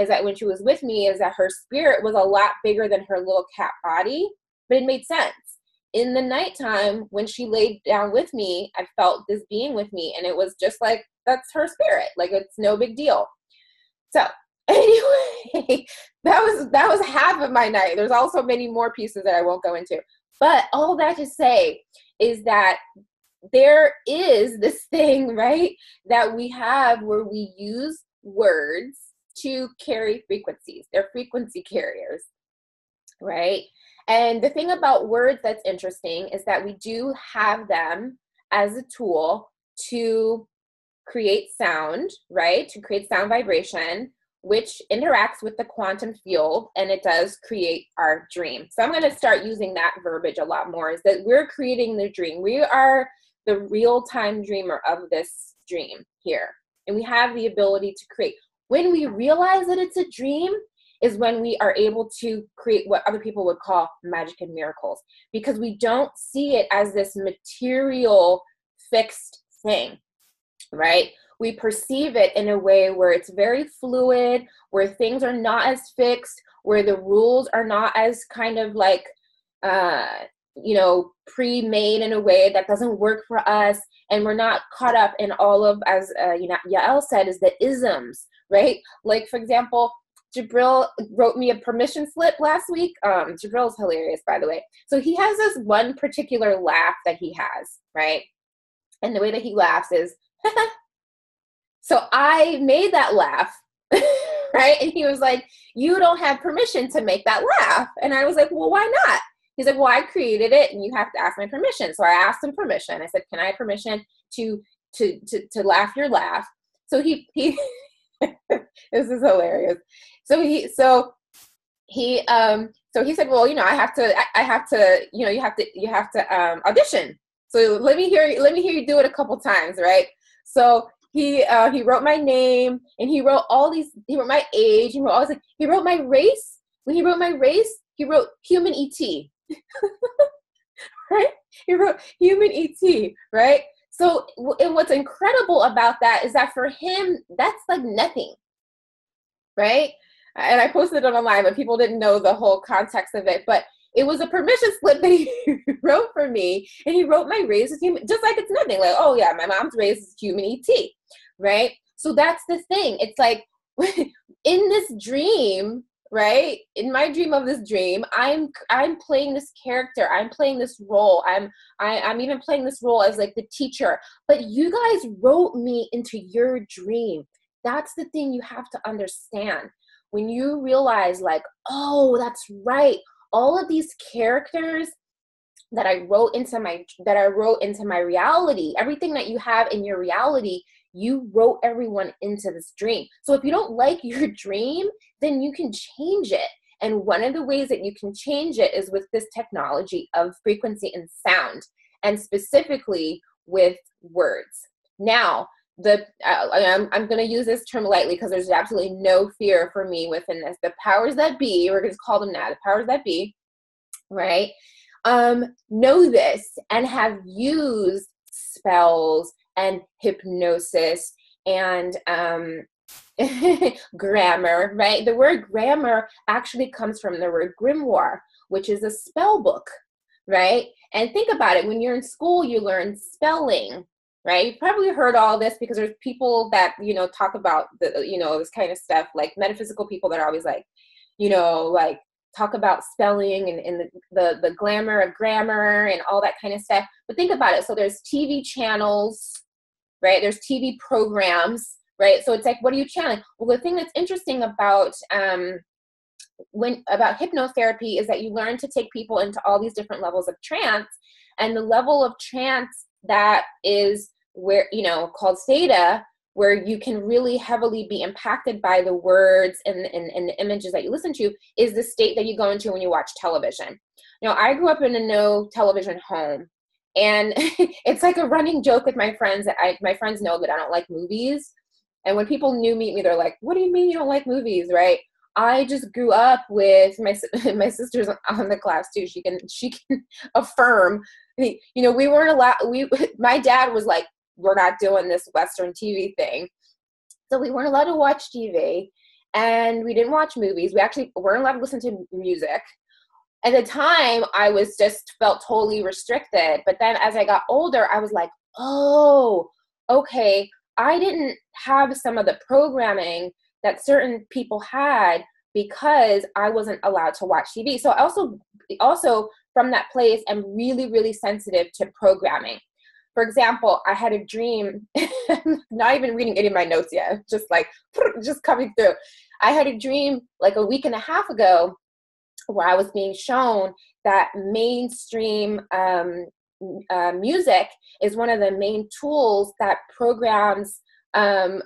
is that when she was with me, is that her spirit was a lot bigger than her little cat body. But it made sense. In the nighttime, when she laid down with me, I felt this being with me. And it was just like, that's her spirit. Like, it's no big deal. So anyway, that was half of my night. There's also many more pieces that I won't go into. But all that to say is that there is this thing, right, that we have where we use words to carry frequencies. They're frequency carriers, right? And the thing about words that's interesting is that we do have them as a tool to create sound, right? To create sound vibration, which interacts with the quantum field, and it does create our dream. So I'm going to start using that verbiage a lot more, is that we're creating the dream. We are the real-time dreamer of this dream here, and we have the ability to create. When we realize that it's a dream is when we are able to create what other people would call magic and miracles, because we don't see it as this material fixed thing, right? We perceive it in a way where it's very fluid, where things are not as fixed, where the rules are not as kind of like, pre-made in a way that doesn't work for us. And we're not caught up in all of, as Yael said, is the isms, right? Like, for example, Jabril wrote me a permission slip last week. Jabril's hilarious, by the way. So he has this one particular laugh that he has, right? And the way that he laughs is, so I made that laugh, right? And he was like, you don't have permission to make that laugh. And I was like, well, why not? He's like, well, I created it and you have to ask my permission. So I asked him permission. I said, can I have permission to laugh your laugh? So he this is hilarious. So he said, well, I have to, you have to audition. So let me hear you do it a couple times, right? So he wrote my name, and he wrote all these, he wrote my age, he wrote all this, he wrote my race. When he wrote my race, he wrote human ET, right? He wrote human ET, right? So, and what's incredible about that is that for him, that's like nothing, right? And I posted it online, but people didn't know the whole context of it. But it was a permission slip that he wrote for me, and he wrote my race is human, just like it's nothing. Like, oh yeah, my mom's race is human ET, right? So that's the thing. It's like in this dream, right? In my dream of this dream, I'm playing this character. I'm playing this role. I'm even playing this role as like the teacher. But you guys wrote me into your dream. That's the thing you have to understand. When you realize like, oh, that's right. All of these characters that I wrote into my reality, everything that you have in your reality, you wrote everyone into this dream. So if you don't like your dream, then you can change it. And one of the ways that you can change it is with this technology of frequency and sound, and specifically with words. Now, I'm going to use this term lightly because there's absolutely no fear for me within this. The powers that be, we're going to call them that, the powers that be, right, know this and have used spells and hypnosis and grammar, right? The word grammar actually comes from the word grimoire, which is a spell book, right? And think about it. When you're in school, you learn spelling, right? You've probably heard all this because there's people that, talk about this kind of stuff, like metaphysical people that are always like, like talk about spelling and the glamour of grammar and all that kind of stuff. But think about it. So there's TV channels, right? There's TV programs, right? So it's like, what are you channeling? Well, the thing that's interesting about hypnotherapy is that you learn to take people into all these different levels of trance, and the level of trance that is where, called theta, where you can really heavily be impacted by the words and the images that you listen to, is the state that you go into when you watch television. I grew up in a no television home, and it's like a running joke with my friends that my friends know that I don't like movies. And when people meet me, they're like, what do you mean you don't like movies, right? I just grew up with my sister's on the class too. She can affirm. We weren't allowed. My dad was like, we're not doing this Western TV thing, so we weren't allowed to watch TV, and we didn't watch movies. We actually weren't allowed to listen to music. At the time, I was just felt totally restricted. But then as I got older, I was like, oh, okay, I didn't have some of the programming that certain people had because I wasn't allowed to watch TV. So I also from that place, I'm really, really sensitive to programming. For example, I had a dream, not even reading any of my notes yet, just coming through. I had a dream like a week and a half ago where I was being shown that mainstream music is one of the main tools that programs Taurus.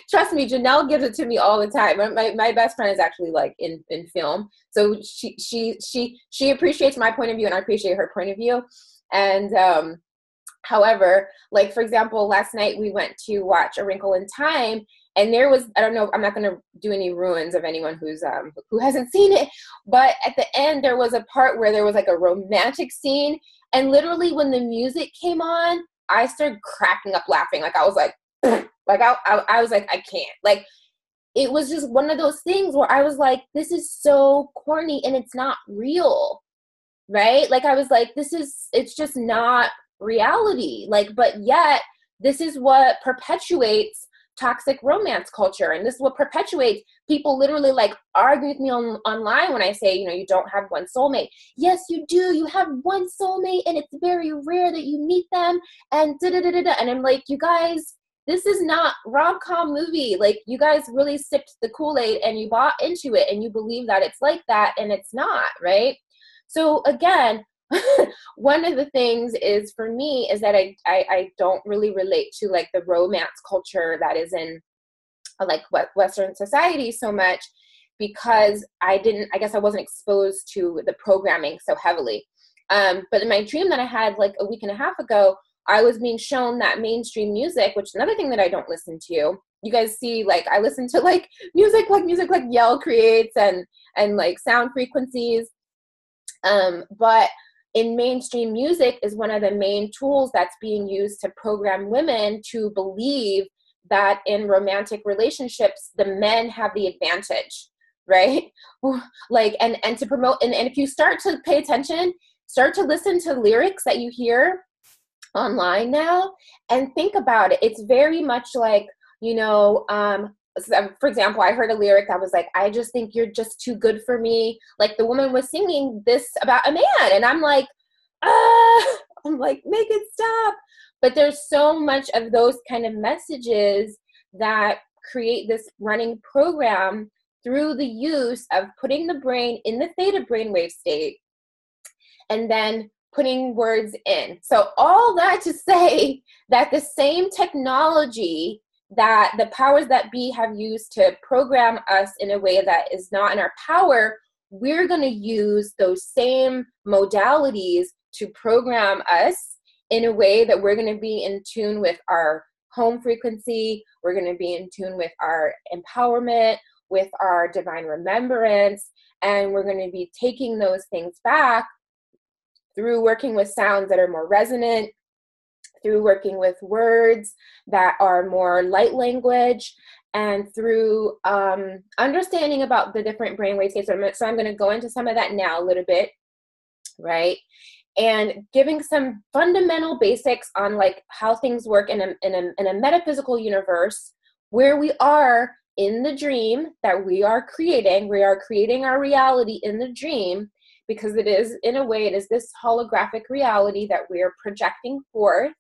Trust me, Janelle gives it to me all the time. My best friend is actually like in film, so she appreciates my point of view, and I appreciate her point of view. And however, like for example, last night we went to watch A Wrinkle in Time, and there was, I don't know, I'm not going to do any ruins of anyone who hasn't seen it, but at the end there was a part where there was like a romantic scene, and literally when the music came on, I started cracking up laughing. Like I was like, I was like, I can't. Like, it was just one of those things where I was like, this is so corny and it's not real, right? Like I was like, it's just not reality. Like, but yet this is what perpetuates toxic romance culture. And this is what perpetuates people literally like arguing with me online when I say, you don't have one soulmate. Yes, you do. You have one soulmate, and it's very rare that you meet them, and da-da-da-da-da. And I'm like, you guys, this is not rom-com movie. Like, you guys really sipped the Kool-Aid and you bought into it and you believe that it's like that, and it's not, right? So again, one of the things is for me is that I don't really relate to like the romance culture that is in like Western society so much, because I guess I wasn't exposed to the programming so heavily. But in my dream that I had like a week and a half ago, I was being shown that mainstream music, which is another thing that I don't listen to. You guys see, like, I listen to like music like Yell creates and like sound frequencies. But in mainstream music is one of the main tools that's being used to program women to believe that in romantic relationships, the men have the advantage, right? Like, and to promote, and if you start to pay attention, start to listen to lyrics that you hear online now and think about it. It's very much like, you know, for example, I heard a lyric that was like, I just think you're just too good for me. Like the woman was singing this about a man. And I'm like, I'm like, make it stop. But there's so much of those kind of messages that create this running program through the use of putting the brain in the theta brainwave state and then putting words in. So all that to say that the same technology that the powers that be have used to program us in a way that is not in our power, we're going to use those same modalities to program us in a way that we're going to be in tune with our home frequency, we're going to be in tune with our empowerment, with our divine remembrance, and we're going to be taking those things back through working with sounds that are more resonant, through working with words that are more light language, and through understanding about the different brainwave states. So I'm going to go into some of that now a little bit, right? And giving some fundamental basics on like how things work in a metaphysical universe where we are in the dream that we are creating. We are creating our reality in the dream because it is, in a way, it is this holographic reality that we are projecting forth,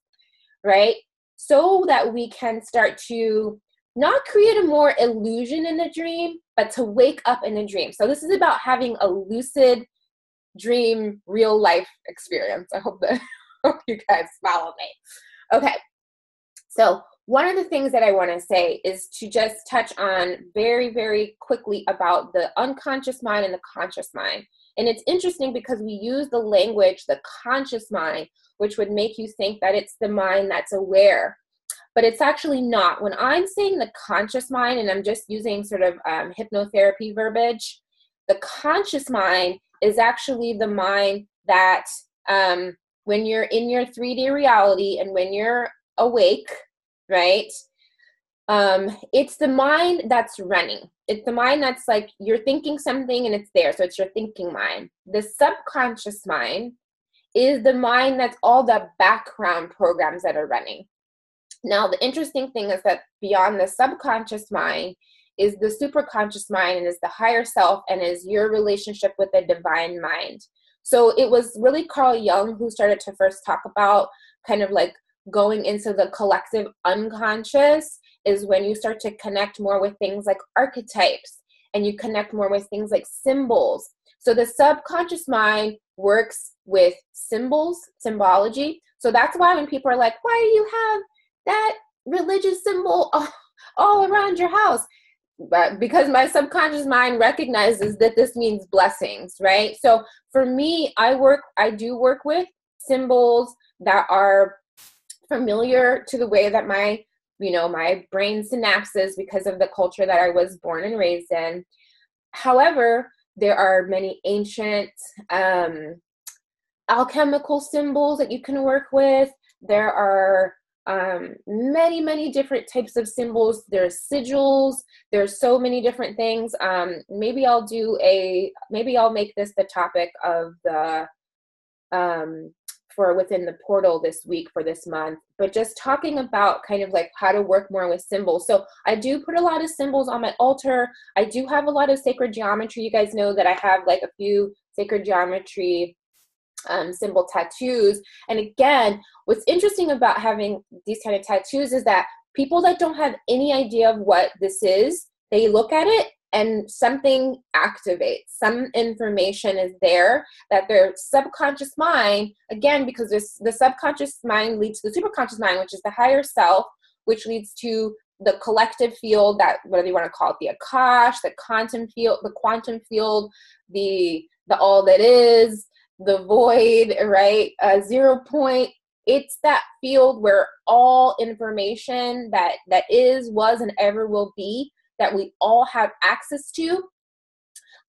right? So that we can start to not create a more illusion in the dream, but to wake up in the dream. So this is about having a lucid dream, real life experience. I hope you guys follow me. Okay. So one of the things that I want to say is to just touch on very, very quickly about the unconscious mind and the conscious mind. And it's interesting because we use the language, the conscious mind, which would make you think that it's the mind that's aware, but it's actually not. When I'm saying the conscious mind, and I'm just using sort of hypnotherapy verbiage, the conscious mind is actually the mind that when you're in your 3D reality and when you're awake, right? It's the mind that's running. It's the mind that's like, you're thinking something and it's there. So it's your thinking mind. The subconscious mind is the mind that's all the background programs that are running. Now, the interesting thing is that beyond the subconscious mind is the superconscious mind, and is the higher self, and is your relationship with the divine mind. So it was really Carl Jung who started to first talk about kind of like going into the collective unconscious is when you start to connect more with things like archetypes, and you connect more with things like symbols. So the subconscious mind works with symbols, symbology. So that's why when people are like, why do you have that religious symbol all around your house? But because my subconscious mind recognizes that this means blessings, right? So for me, I do work with symbols that are familiar to the way that my brain synapses, because of the culture that I was born and raised in. However, there are many ancient alchemical symbols that you can work with. There are many, many different types of symbols. There's sigils. There's so many different things. Maybe I'll make this the topic of the for within the portal this week for this month, but just talking about kind of like how to work more with symbols. So I do put a lot of symbols on my altar. I do have a lot of sacred geometry. You guys know that I have like a few sacred geometry symbol tattoos. And again, what's interesting about having these kind of tattoos is that people that don't have any idea of what this is, they look at it and something activates. Some information is there that their subconscious mind, again, because the subconscious mind leads to the superconscious mind, which is the higher self, which leads to the collective field, that whatever you want to call it, the Akash, the quantum field, the all that is, the void, right? 0 point. It's that field where all information that is, was, and ever will be, that we all have access to,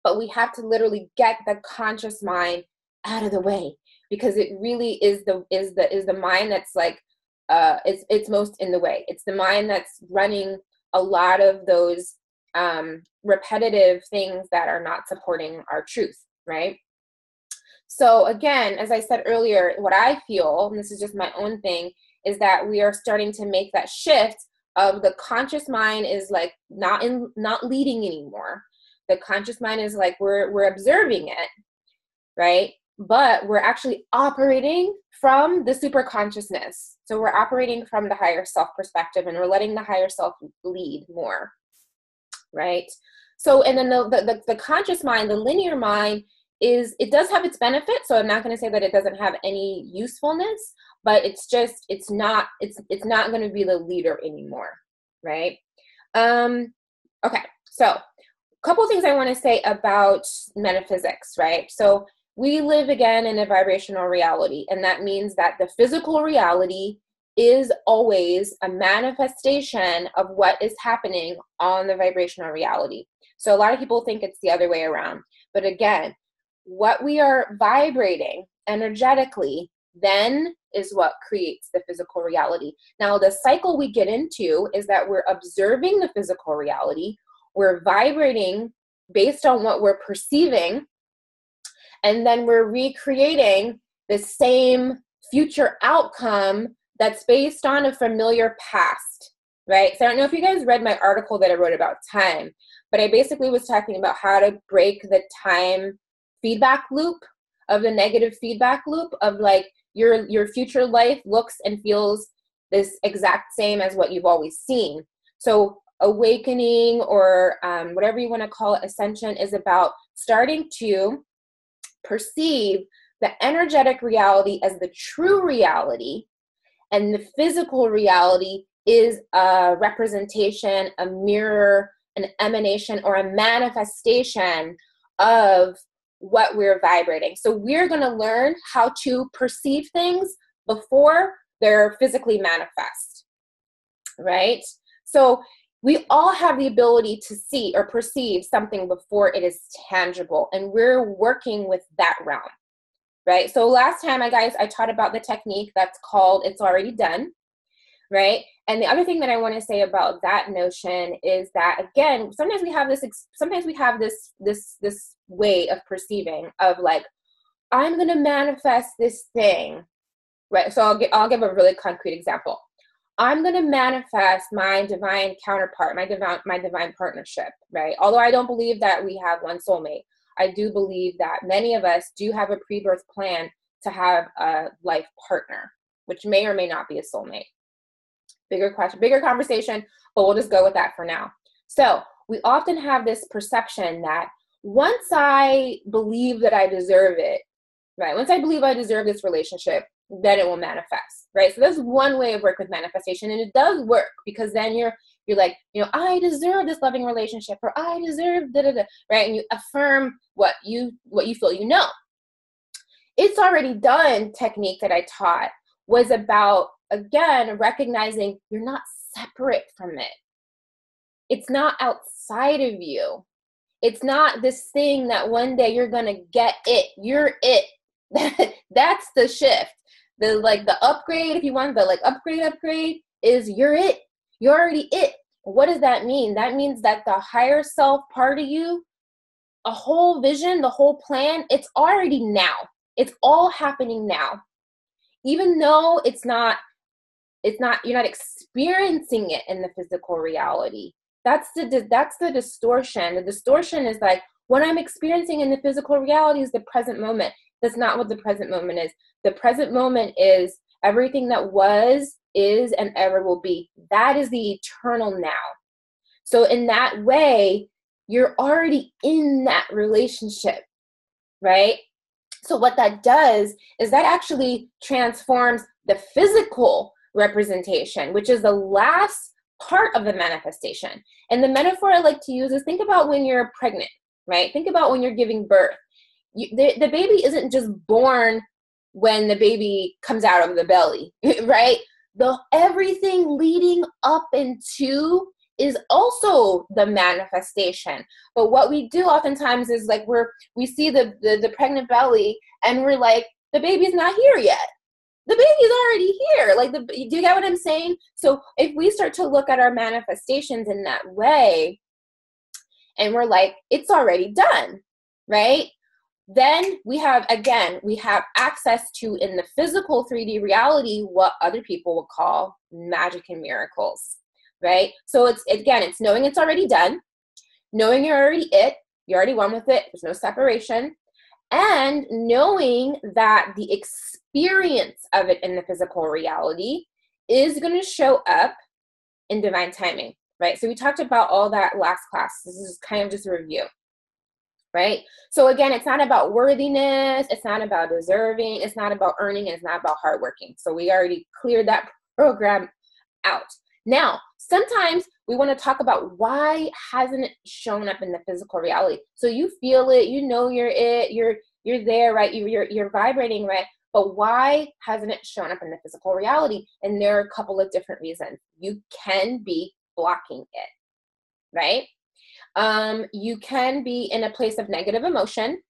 but we have to literally get the conscious mind out of the way, because it really is the mind that's like it's most in the way. It's the mind that's running a lot of those repetitive things that are not supporting our truth, right? So again, as I said earlier, what I feel, and this is just my own thing, is that we are starting to make that shift of the conscious mind is like not leading anymore. The conscious mind is like we're observing it, right? But we're actually operating from the super consciousness. So we're operating from the higher self perspective, and we're letting the higher self lead more, right? So, and then the conscious mind, the linear mind, it does have its benefits. So I'm not going to say that it doesn't have any usefulness, but it's not going to be the leader anymore, right? Okay, so a couple things I want to say about metaphysics, right? So we live again in a vibrational reality, and that means that the physical reality is always a manifestation of what is happening on the vibrational reality. So a lot of people think it's the other way around, but again, what we are vibrating energetically then is what creates the physical reality. Now, the cycle we get into is that we're observing the physical reality, we're vibrating based on what we're perceiving, and then we're recreating the same future outcome that's based on a familiar past, right? So I don't know if you guys read my article that I wrote about time, but I basically was talking about how to break the time feedback loop, of the negative feedback loop of like your future life looks and feels this exact same as what you've always seen. So awakening, or whatever you want to call it, ascension, is about starting to perceive the energetic reality as the true reality, and the physical reality is a representation, a mirror, an emanation, or a manifestation of what we're vibrating. So we're going to learn how to perceive things before they're physically manifest, right? So we all have the ability to see or perceive something before it is tangible, and we're working with that realm, right? So last time, I taught about the technique that's called It's Already Done, right? And the other thing that I want to say about that notion is that, again, sometimes we have this way of perceiving of like, I'm going to manifest this thing, right? So I'll give a really concrete example. I'm going to manifest my divine counterpart, my divine partnership, right? Although I don't believe that we have one soulmate, I do believe that many of us do have a pre-birth plan to have a life partner, which may or may not be a soulmate. Bigger question, bigger conversation, but we'll just go with that for now. So we often have this perception that once I believe that I deserve it, right? Once I believe I deserve this relationship, then it will manifest, right? So that's one way of work with manifestation, and it does work, because then you're like, I deserve this loving relationship, or I deserve da-da-da, right? And you affirm what you feel It's Already Done technique that I taught was about, again, recognizing you're not separate from it. It's not outside of you. It's not this thing that one day you're going to get it. You're it. That's the shift. The upgrade, if you want the upgrade is you're it. You're already it. What does that mean? That means that the higher self part of you, a whole vision, the whole plan, it's already now. It's all happening now. Even though you're not experiencing it in the physical reality. That's the distortion. The distortion is like, what I'm experiencing in the physical reality is the present moment. That's not what the present moment is. The present moment is everything that was, is, and ever will be. That is the eternal now. So in that way, you're already in that relationship, right? So what that does is that actually transforms the physical representation, which is the last part of the manifestation. And the metaphor I like to use is, think about when you're pregnant, right? Think about when you're giving birth. The baby isn't just born when the baby comes out of the belly, right? Everything leading up into is also the manifestation. But what we do oftentimes is like we see the pregnant belly and we're like, the baby's not here yet. The baby's already here. Like, do you get what I'm saying? So if we start to look at our manifestations in that way, and we're like, it's already done, right? Then we have access to, in the physical 3D reality, what other people would call magic and miracles, right? So it's knowing it's already done, knowing you're already you already won with it, there's no separation, and knowing that the experience of it in the physical reality is going to show up in divine timing, right? So we talked about all that last class. This is kind of just a review, right? So again, it's not about worthiness, it's not about deserving, it's not about earning, and it's not about hardworking. So we already cleared that program out. Now, sometimes we want to talk about why hasn't it shown up in the physical reality. So you feel it, you know you're there, right? You're vibrating, right? But why hasn't it shown up in the physical reality? And there are a couple of different reasons. You can be blocking it, right? You can be in a place of negative emotion.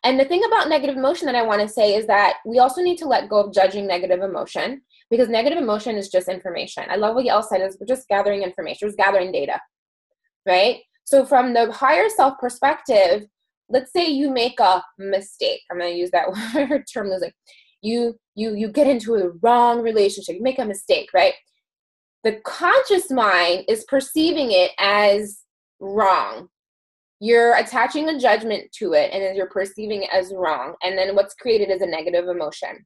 And the thing about negative emotion that I want to say is that we also need to let go of judging negative emotion, because negative emotion is just information. I love what Yael said, is we're just gathering information, we're just gathering data, right? So from the higher self perspective, let's say you make a mistake. I'm going to use that word term loosely. You get into a wrong relationship, you make a mistake, right? The conscious mind is perceiving it as wrong. You're attaching a judgment to it, and then you're perceiving it as wrong. And then what's created is a negative emotion.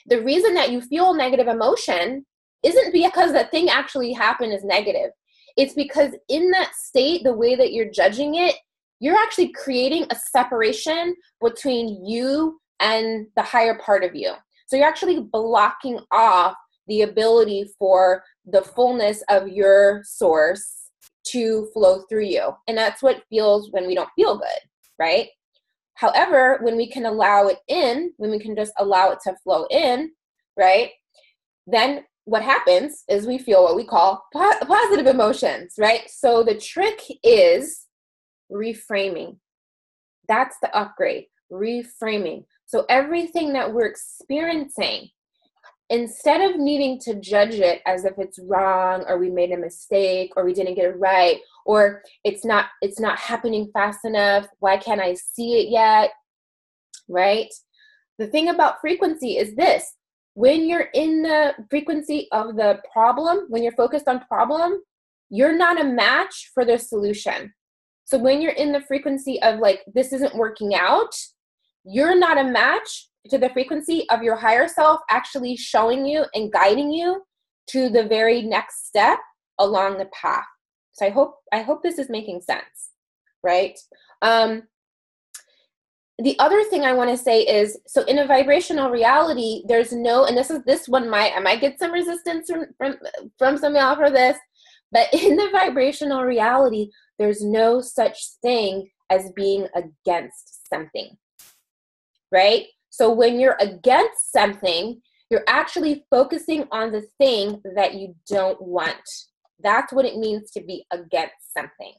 The reason that you feel negative emotion isn't because that thing actually happened is negative. It's because in that state, the way that you're judging it, you're actually creating a separation between you and the higher part of you. So you're actually blocking off the ability for the fullness of your source to flow through you. And that's what feels when we don't feel good, right? However, when we can allow it in, when we can just allow it to flow in, right, then what happens is we feel what we call positive emotions, right? So the trick is reframing. That's the upgrade, reframing. So everything that we're experiencing, instead of needing to judge it as if it's wrong, or we made a mistake, or we didn't get it right, or it's not happening fast enough, why can't I see it yet, right? The thing about frequency is this: when you're in the frequency of the problem, when you're focused on problem, you're not a match for the solution. So when you're in the frequency of like, this isn't working out, you're not a match to the frequency of your higher self actually showing you and guiding you to the very next step along the path. So I hope this is making sense, right? The other thing I want to say is, so in a vibrational reality, there's no, and this one I might get some resistance from some of y'all for this, but in the vibrational reality, there's no such thing as being against something, right? So when you're against something, you're actually focusing on the thing that you don't want. That's what it means to be against something,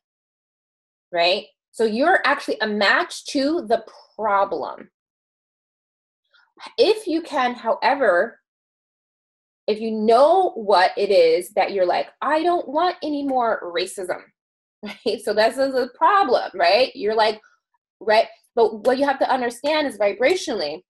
right? So you're actually a match to the problem. If you can, however, if you know what it is that you're like, I don't want any more racism, right? So this is a problem, right? You're like, right? But what you have to understand is vibrationally,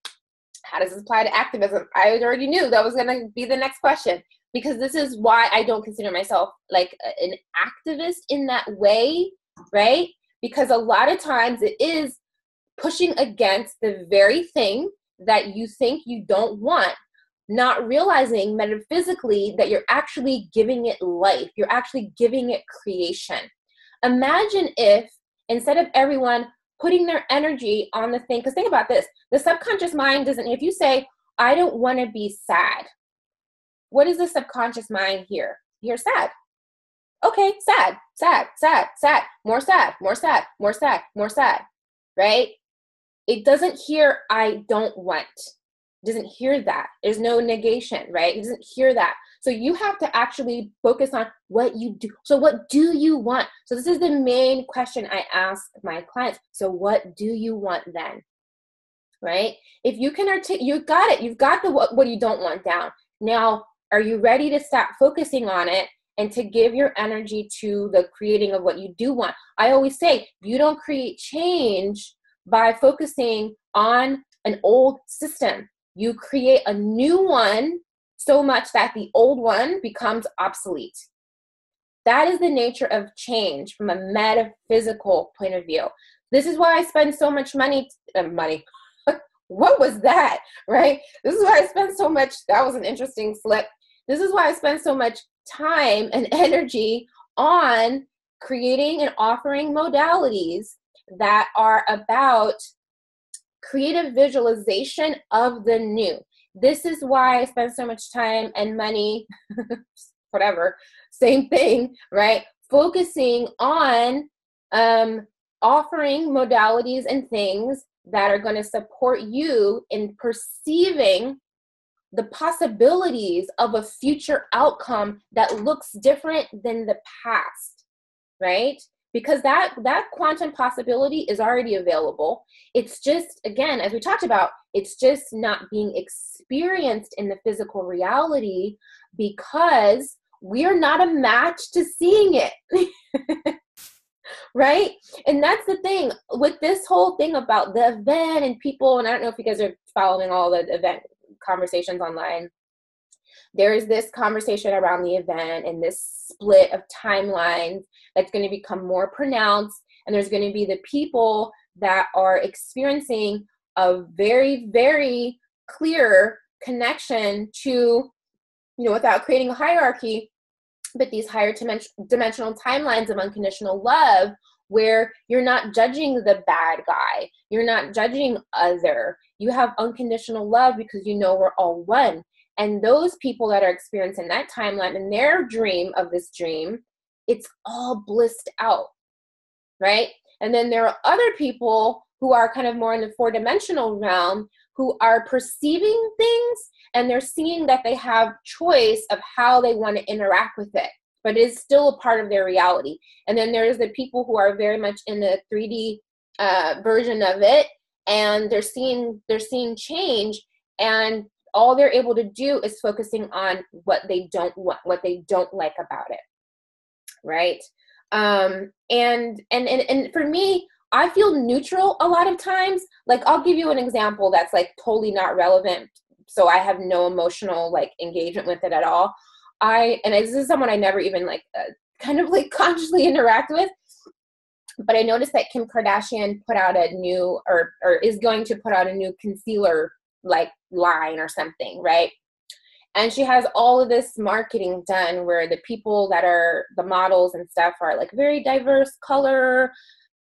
how does this apply to activism? I already knew that was going to be the next question, because this is why I don't consider myself like an activist in that way, right? Because a lot of times it is pushing against the very thing that you think you don't want, not realizing metaphysically that you're actually giving it life. You're actually giving it creation. Imagine if instead of everyone putting their energy on the thing, because think about this, the subconscious mind doesn't, if you say, I don't want to be sad, what does the subconscious mind hear? Hear sad. Okay, sad, sad, sad, sad, more sad, more sad, more sad, more sad, right? It doesn't hear, I don't want. doesn't hear that. There's no negation, right? It doesn't hear that. So you have to actually focus on what you do. So what do you want? So this is the main question I ask my clients. So what do you want then? Right? If you can you got it. You've got the what you don't want down. Now, are you ready to stop focusing on it and to give your energy to the creating of what you do want? I always say, you don't create change by focusing on an old system. You create a new one so much that the old one becomes obsolete. That is the nature of change from a metaphysical point of view. This is why I spend so much money. What was that, right? This is why I spend so much, that was an interesting slip. This is why I spend so much time and energy on creating and offering modalities that are about creative visualization of the new. This is why I spend so much time and money, whatever, same thing, right? Focusing on offering modalities and things that are going to support you in perceiving the possibilities of a future outcome that looks different than the past, right? Because that quantum possibility is already available. It's just, again, as we talked about, it's just not being experienced in the physical reality because we're not a match to seeing it. Right? And that's the thing with this whole thing about the event and people, and I don't know if you guys are following all the event conversations online. There is this conversation around the event and this split of timelines that's going to become more pronounced. And there's going to be the people that are experiencing a very, very clear connection to, without creating a hierarchy, but these higher dimensional timelines of unconditional love where you're not judging the bad guy. You're not judging other. You have unconditional love because we're all one. And those people that are experiencing that timeline and their dream of this dream, it's all blissed out, right? And then there are other people who are kind of more in the 4-dimensional realm who are perceiving things and they're seeing that they have choice of how they want to interact with it, but it is still a part of their reality. And then there's the people who are very much in the 3D version of it, and they're seeing change, and all they're able to do is focusing on what they don't want, what they don't like about it, right? And for me, I feel neutral a lot of times. Like, I'll give you an example that's like totally not relevant, so I have no emotional like engagement with it at all. This is someone I never even kind of consciously interact with, but I noticed that Kim Kardashian put out a new, or is going to put out a new concealer line or something, right? And she has all of this marketing done where the people that are the models and stuff are very diverse color,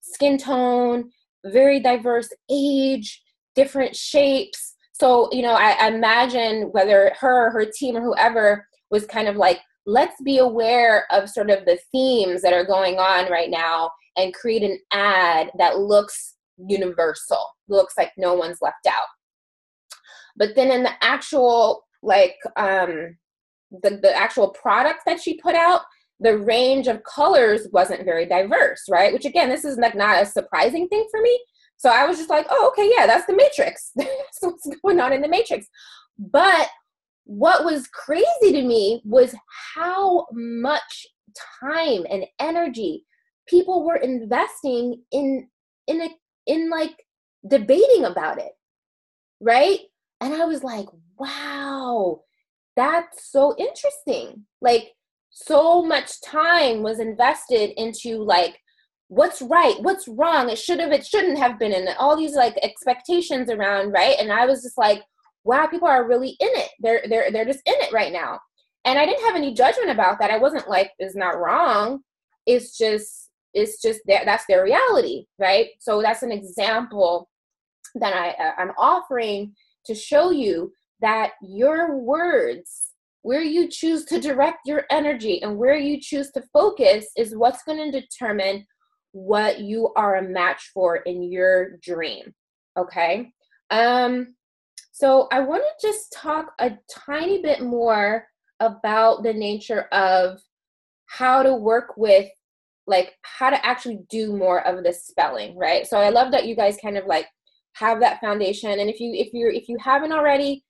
skin tone, very diverse age, different shapes. So, I imagine whether her or her team or whoever was kind of let's be aware of sort of the themes that are going on right now and create an ad that looks universal, looks like no one's left out. But then in the actual, the actual product that she put out, the range of colors wasn't very diverse, right? Which again, this is not a surprising thing for me. So I was just oh, okay, yeah, that's the Matrix. That's what's going on in the Matrix. But what was crazy to me was how much time and energy people were investing in debating about it, right? And I was like, wow, that's so interesting. So much time was invested into what's right, what's wrong, it shouldn't have been, and all these expectations around, right? And I was just wow, people are really in it. They're just in it right now. And I didn't have any judgment about that. I wasn't it's not wrong. It's just that's their reality, right? So that's an example that I'm offering to show you that your words, where you choose to direct your energy and where you choose to focus, is what's going to determine what you are a match for in your dream. Okay. So I want to just talk a tiny bit more about the nature of how to work with, like, how to actually do more of the spelling, right? So I love that you guys kind of like have that foundation. And if you haven't already,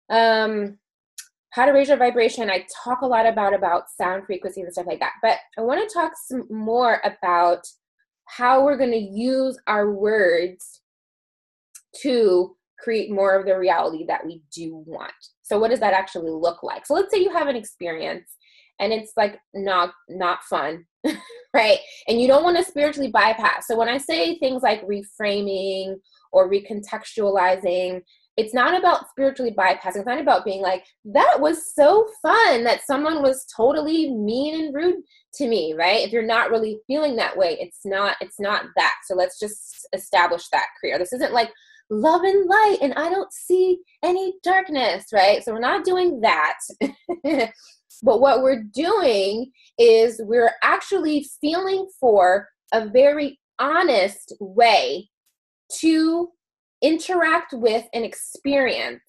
how to raise your vibration, I talk a lot about sound frequencies and stuff like that. But I want to talk some more about how we're going to use our words to create more of the reality that we do want. So what does that actually look like? So let's say you have an experience and it's like not fun, right? And you don't want to spiritually bypass. So when I say things like reframing or recontextualizing, it's not about spiritually bypassing. It's not about being like, that was so fun that someone was totally mean and rude to me, right? If you're not really feeling that way, it's not that. So let's just establish that clear. This isn't like love and light and I don't see any darkness, right? So we're not doing that. But what we're doing is we're actually feeling for a very honest way to interact with an experience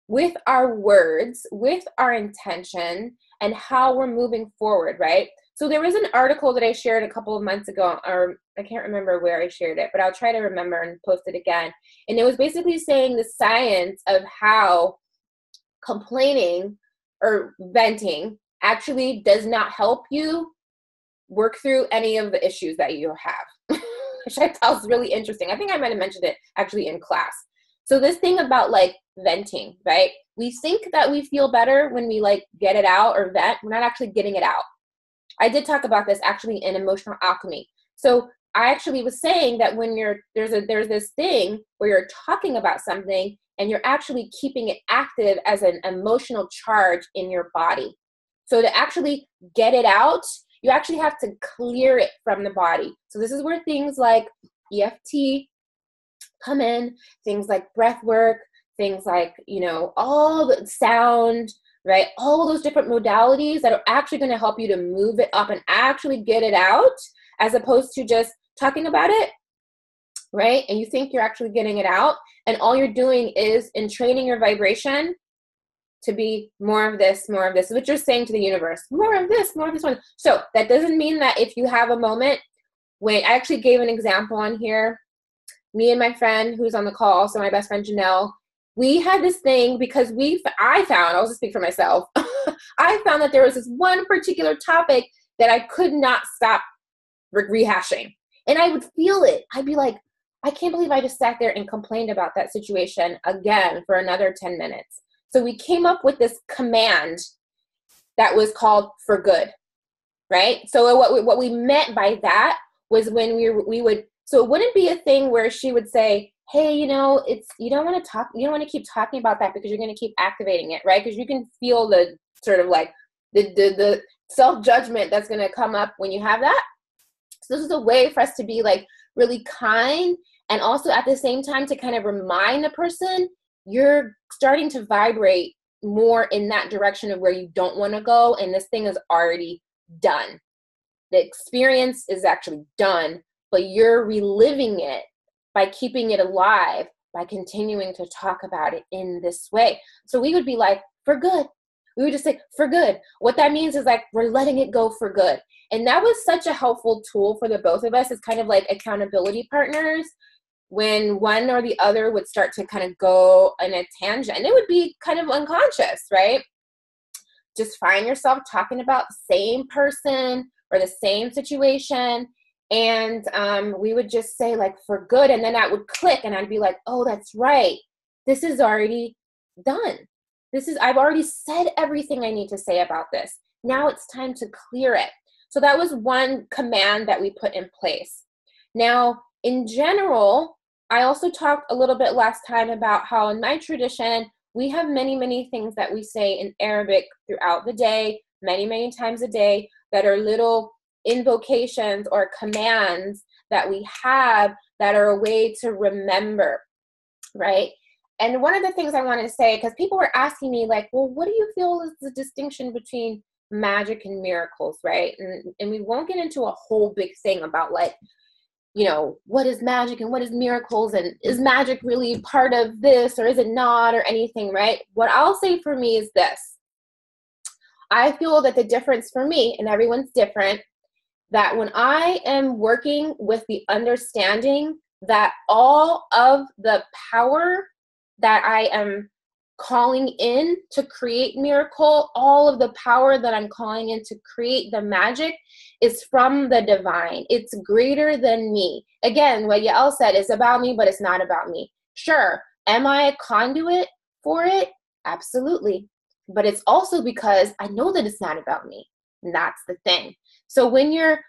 with our words, with our intention, and how we're moving forward, right? So there was an article that I shared a couple of months ago, or I can't remember where I shared it, but I'll try to remember and post it again. And it was basically saying the science of how complaining or venting actually does not help you work through any of the issues that you have, which I thought was really interesting. I think I might have mentioned it actually in class. So this thing about like venting, right? We think that we feel better when we like get it out or vent. We're not actually getting it out. I did talk about this actually in Emotional Alchemy. So I actually was saying that when there's this thing where you're talking about something and you're actually keeping it active as an emotional charge in your body. So to actually get it out, you actually have to clear it from the body. So this is where things like EFT come in, things like breath work, things like, all the sound, right? All those different modalities that are actually going to help you to move it up and actually get it out, as opposed to just talking about it, right? And you think you're actually getting it out, and all you're doing is entraining your vibration to be more of this, what you're saying to the universe, more of this one. So that doesn't mean that if you have a moment, when I actually gave an example on here, me and my friend who's on the call, so my best friend Janelle, we had this thing because I'll just speak for myself. I found that there was this one particular topic that I could not stop rehashing. And I would feel it. I'd be like, I can't believe I just sat there and complained about that situation again for another 10 minutes. So we came up with this command that was called for good, right? So what we meant by that was when we would, so it wouldn't be a thing where she would say, hey, you don't want to keep talking about that because you're going to keep activating it, right? Because you can feel the sort of like the self-judgment that's going to come up when you have that. So this is a way for us to be like really kind, and also at the same time to kind of remind the person you're starting to vibrate more in that direction of where you don't want to go, and this thing is already done. The experience is actually done, but you're reliving it by keeping it alive, by continuing to talk about it in this way. So we would be like, for good. We would just say, for good. What that means is like, we're letting it go for good. And that was such a helpful tool for the both of us. It's kind of like accountability partners, when one or the other would start to kind of go in a tangent. And it would be kind of unconscious, right? Just find yourself talking about the same person or the same situation. And we would just say like, for good. And then that would click and I'd be like, oh, that's right. This is already done. I've already said everything I need to say about this. Now it's time to clear it. So that was one command that we put in place. Now, in general, I also talked a little bit last time about how in my tradition, we have many, many things that we say in Arabic throughout the day, many, many times a day, that are little invocations or commands that we have that are a way to remember, right? And one of the things I want to say, because people were asking me like, well, what do you feel is the distinction between magic and miracles, right? And we won't get into a whole big thing about like what is magic and what is miracles, and is magic really part of this or is it not, or anything, right? What I'll say for me is this. I feel that the difference for me, and everyone's different, that when I am working with the understanding that all of the power that I am calling in to create miracle, all of the power that I'm calling in to create the magic is from the divine. It's greater than me. Again, what Yael said is about me, but it's not about me. Sure, am I a conduit for it? Absolutely. But it's also because I know that it's not about me. And that's the thing. So when you're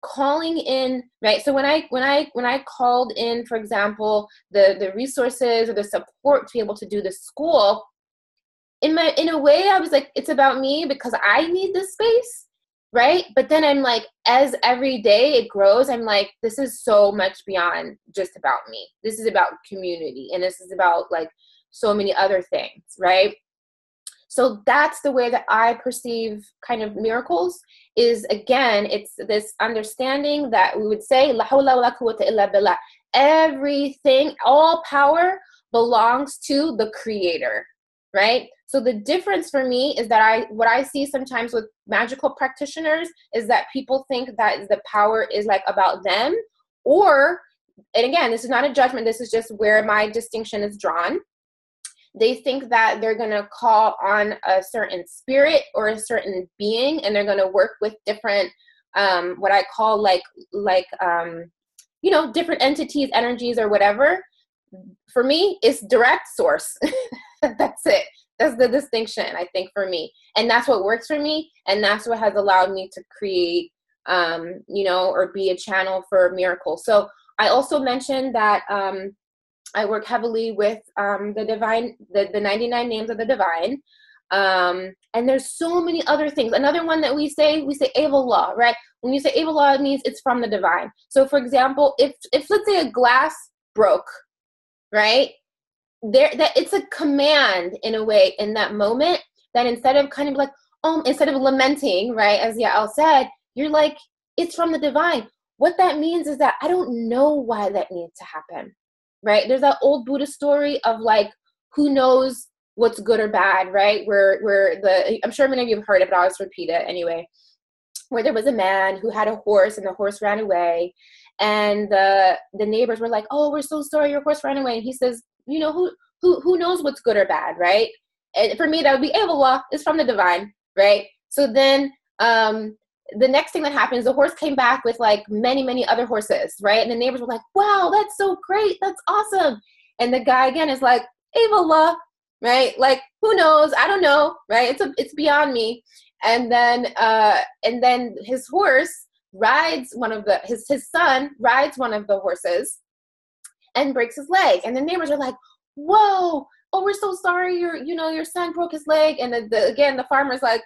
calling in, right? So when I called in, for example, the resources or the support to be able to do the school, in a way, I was like, it's about me because I need this space, right? But then I'm like, as every day it grows, I'm like, this is so much beyond just about me. This is about community, and this is about like so many other things, right? So that's the way that I perceive kind of miracles, is, again, it's this understanding that we would say, La hawla wa la quwwata illa billah. Everything, all power belongs to the creator, right? So the difference for me is that what I see sometimes with magical practitioners is that people think that the power is like about them, or, and again, this is not a judgment, this is just where my distinction is drawn. They think that they're going to call on a certain spirit or a certain being, and they're going to work with different, what I call different entities, energies, or whatever. For me, it's direct source. That's it. That's the distinction, I think, for me. And that's what works for me. And that's what has allowed me to create, or be a channel for miracles. So I also mentioned that, I work heavily with the divine, the 99 names of the divine. And there's so many other things. Another one that we say Avallah, right? When you say Avallah, it means it's from the divine. So for example, if let's say a glass broke, right? That it's a command in a way in that moment, that instead of kind of like, instead of lamenting, right? As Yael said, you're like, it's from the divine. What that means is that I don't know why that needs to happen. Right? There's that old Buddha story of like, who knows what's good or bad, right? I'm sure many of you have heard it, but I'll just repeat it anyway. Where there was a man who had a horse, and the horse ran away, and the neighbors were like, "Oh, we're so sorry, your horse ran away." And he says, who knows what's good or bad, right? And for me, that would be Avallah, is from the divine, right? So then, the next thing that happens, the horse came back with like many, many other horses, right? And the neighbors were like, wow, that's so great. That's awesome. And the guy again is like, Avallah, right? Like, who knows? I don't know, right? It's beyond me. And then his horse rides his son rides one of the horses and breaks his leg. And the neighbors are like, whoa, oh, we're so sorry. Your son broke his leg. And the farmer's like,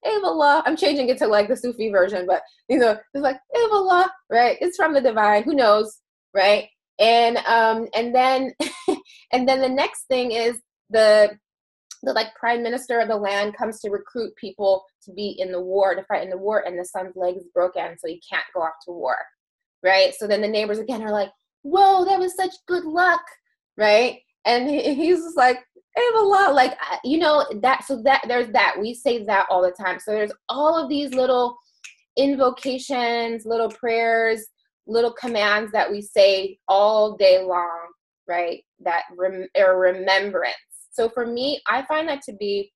Avallah. I'm changing it to like the Sufi version, but it's like Avallah, right? It's from the divine. Who knows, right? And then and then the next thing is the like prime minister of the land comes to recruit people to be in the war, to fight in the war, and the son's leg is broken, so he can't go off to war, right? So then the neighbors again are like, whoa, that was such good luck, right? And he's just like, Avallah, like, there's that. We say that all the time. So there's all of these little invocations, little prayers, little commands that we say all day long, right? That are remembrance. So for me, I find that to be,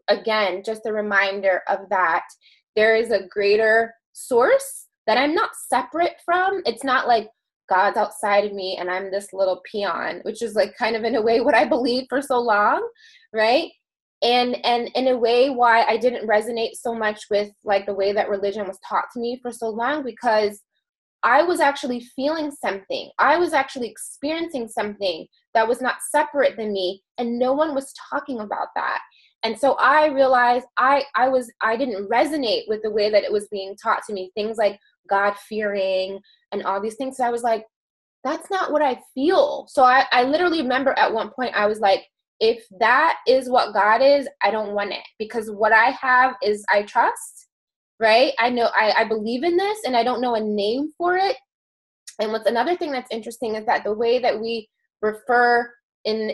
again, just a reminder of that. There is a greater source that I'm not separate from. It's not like God's outside of me and I'm this little peon, which is like kind of in a way what I believed for so long, right? And in a way why I didn't resonate so much with like the way that religion was taught to me for so long, because I was actually feeling something. I was actually experiencing something that was not separate than me, and no one was talking about that. And so I realized I didn't resonate with the way that it was being taught to me, things like God-fearing and all these things. So I was like, that's not what I feel. So I literally remember at one point I was like, if that is what God is, I don't want it, because what I have is I trust, right? I know I believe in this, and I don't know a name for it. And what's another thing that's interesting is that the way that we refer in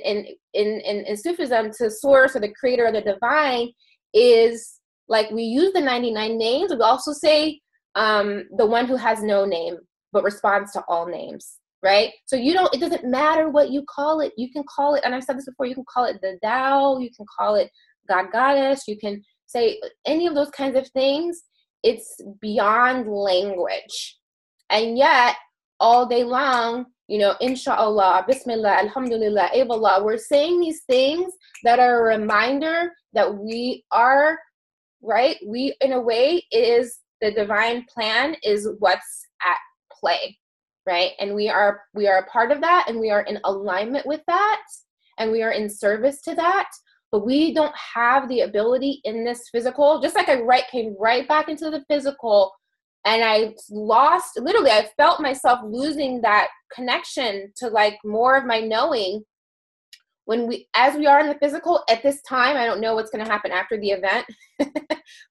Sufism to source or the creator or the divine is like we use the 99 names. We also say the one who has no name but responds to all names, right? So it doesn't matter what you call it. You can call it, and I've said this before, you can call it the Tao, you can call it God Goddess, you can say any of those kinds of things. It's beyond language. And yet, all day long, inshallah, bismillah, alhamdulillah, aballah, we're saying these things that are a reminder that we are, right? We, in a way, is the divine plan is what's at play, right? And we are a part of that, and we are in alignment with that, and we are in service to that. But we don't have the ability in this physical, just like I came right back into the physical, and I felt myself losing that connection to like more of my knowing as we are in the physical at this time. I don't know what's going to happen after the event,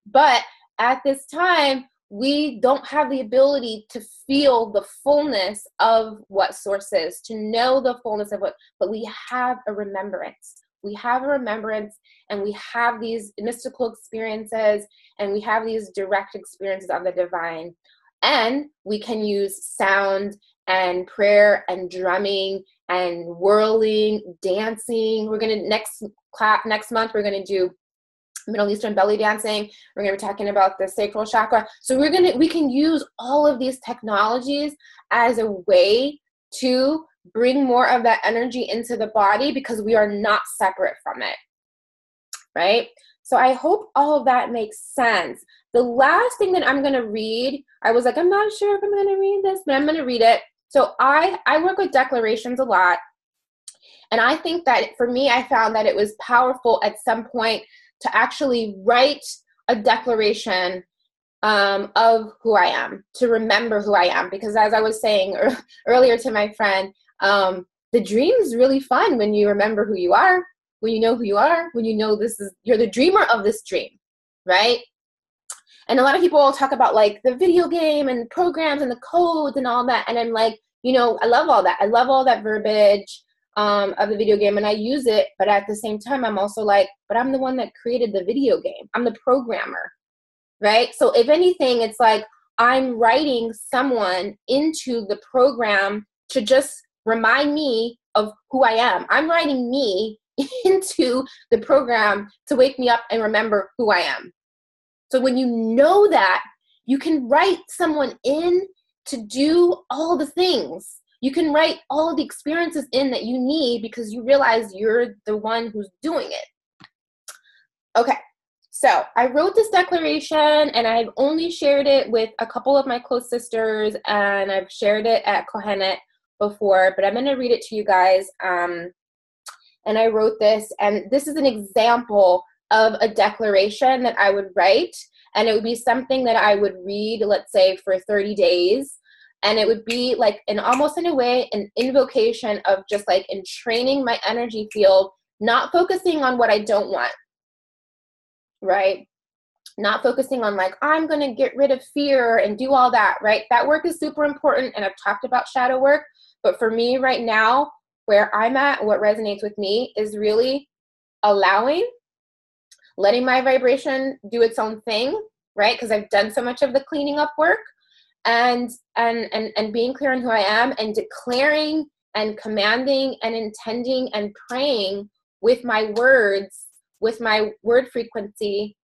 but at this time, we don't have the ability to feel the fullness of what source is, to know the fullness of but we have a remembrance. We have a remembrance, and we have these mystical experiences, and we have these direct experiences of the divine. And we can use sound and prayer and drumming and whirling, dancing. We're going to next month, we're going to do Middle Eastern belly dancing. We're going to be talking about the sacral chakra. So we can use all of these technologies as a way to bring more of that energy into the body, because we are not separate from it, right? So I hope all of that makes sense. The last thing that I'm going to read, I was like, I'm not sure if I'm going to read this, but I'm going to read it. So I work with declarations a lot. And I think that for me, I found that it was powerful at some point to actually write a declaration of who I am, to remember who I am. Because as I was saying earlier to my friend, the dream is really fun when you remember who you are, when you know who you are, when you know you're the dreamer of this dream, right? And a lot of people will talk about like the video game and programs and the codes and all that. And I'm like, I love all that. I love all that verbiage of the video game, and I use it. But at the same time, I'm also like, but I'm the one that created the video game. I'm the programmer, right? So if anything, it's like I'm writing someone into the program to just remind me of who I am. I'm writing me into the program to wake me up and remember who I am. So when you know that, you can write someone in to do all the things. You can write all of the experiences in that you need, because you realize you're the one who's doing it. Okay, so I wrote this declaration, and I've only shared it with a couple of my close sisters, and I've shared it at Kohenet before, but I'm going to read it to you guys. And I wrote this, and this is an example of a declaration that I would write, and it would be something that I would read, let's say, for 30 days. And it would be like almost in a way, an invocation of just like entraining my energy field, not focusing on what I don't want, right? Not focusing on like, I'm going to get rid of fear and do all that, right? That work is super important, and I've talked about shadow work. But for me right now, where I'm at, what resonates with me is really letting my vibration do its own thing, right? Because I've done so much of the cleaning up work, and being clear on who I am, and declaring and commanding and intending and praying with my words, with my word frequency,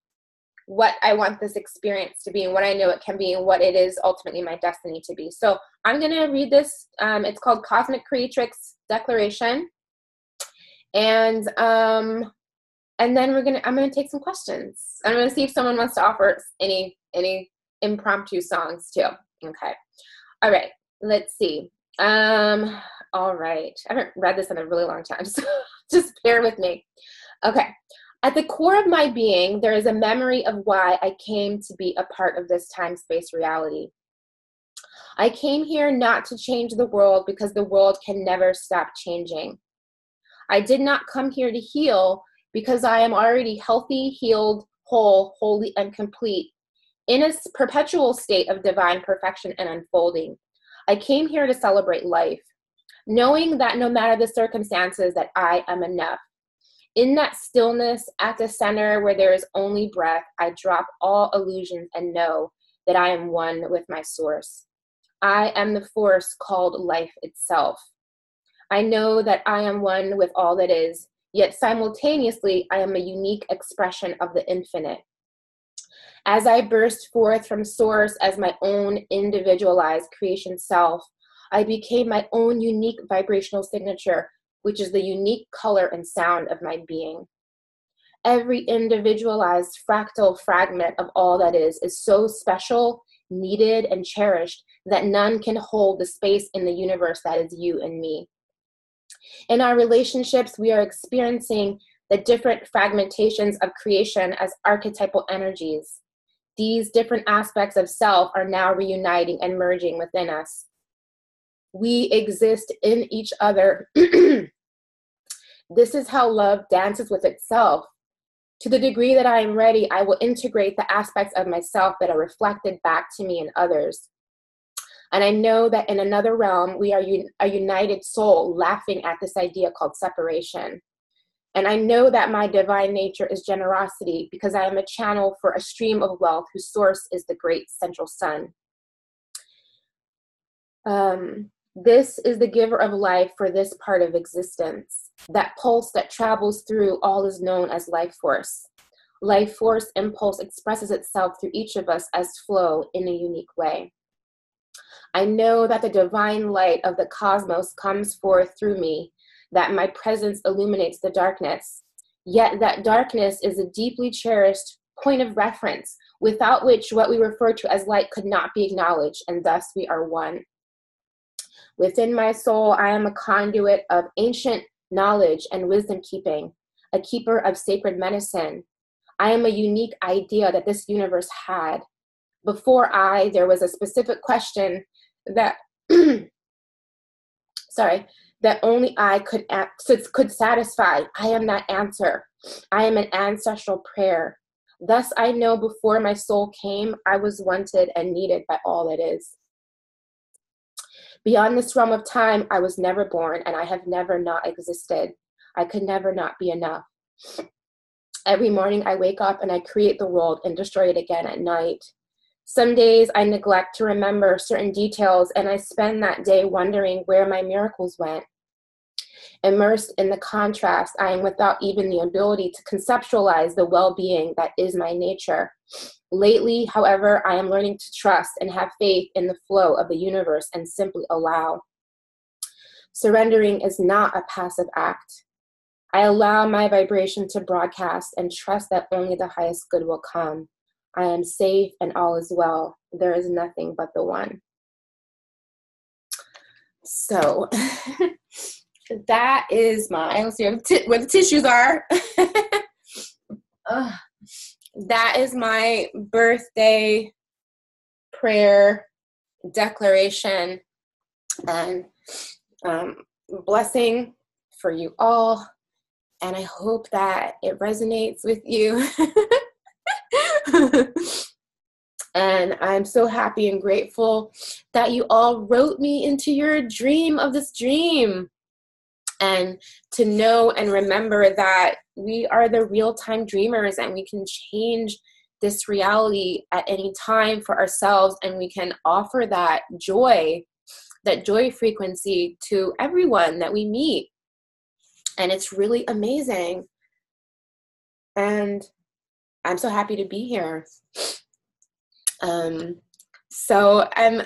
what I want this experience to be and what I know it can be and what it is ultimately my destiny to be. So I'm going to read this. It's called Cosmic Creatrix Declaration. And then I'm going to take some questions. I'm going to see if someone wants to offer any impromptu songs too. Okay. All right. Let's see. All right. I haven't read this in a really long time, so just bear with me. Okay. At the core of my being, there is a memory of why I came to be a part of this time-space reality. I came here not to change the world, because the world can never stop changing. I did not come here to heal, because I am already healthy, healed, whole, holy, and complete, in a perpetual state of divine perfection and unfolding. I came here to celebrate life, knowing that no matter the circumstances, that I am enough. In that stillness, at the center where there is only breath, I drop all illusions and know that I am one with my source. I am the force called life itself. I know that I am one with all that is, yet simultaneously I am a unique expression of the infinite. As I burst forth from source as my own individualized creation self, I became my own unique vibrational signature, which is the unique color and sound of my being. Every individualized fractal fragment of all that is so special, needed, and cherished that none can hold the space in the universe that is you and me. In our relationships, we are experiencing the different fragmentations of creation as archetypal energies. These different aspects of self are now reuniting and merging within us. We exist in each other. This is how love dances with itself. To the degree that I am ready, I will integrate the aspects of myself that are reflected back to me and others. And I know that in another realm, we are a united soul laughing at this idea called separation. And I know that my divine nature is generosity because I am a channel for a stream of wealth whose source is the great central sun. This is the giver of life for this part of existence. That pulse that travels through all is known as life force. Life force impulse expresses itself through each of us as flow in a unique way. I know that the divine light of the cosmos comes forth through me, that my presence illuminates the darkness. Yet that darkness is a deeply cherished point of reference, without which what we refer to as light could not be acknowledged, and thus we are one. Within my soul, I am a conduit of ancient knowledge and wisdom keeping, a keeper of sacred medicine. I am a unique idea that this universe had. Before there was a specific question that, that only I could satisfy. I am that answer. I am an ancestral prayer. Thus I know before my soul came, I was wanted and needed by all that is. Beyond this realm of time, I was never born, and I have never not existed. I could never not be enough. Every morning I wake up and I create the world and destroy it again at night. Some days I neglect to remember certain details, and I spend that day wondering where my miracles went. Immersed in the contrast, I am without even the ability to conceptualize the well-being that is my nature. Lately, however, I am learning to trust and have faith in the flow of the universe and simply allow. Surrendering is not a passive act. I allow my vibration to broadcast and trust that only the highest good will come. I am safe and all is well. There is nothing but the one. So that is let's see where the tissues are. That is my birthday prayer declaration and blessing for you all. And I hope that it resonates with you. And I'm so happy and grateful that you all wrote me into your dream of this dream. And to know and remember that we are the real-time dreamers and we can change this reality at any time for ourselves, and we can offer that joy frequency to everyone that we meet. And it's really amazing. And I'm so happy to be here. So I'm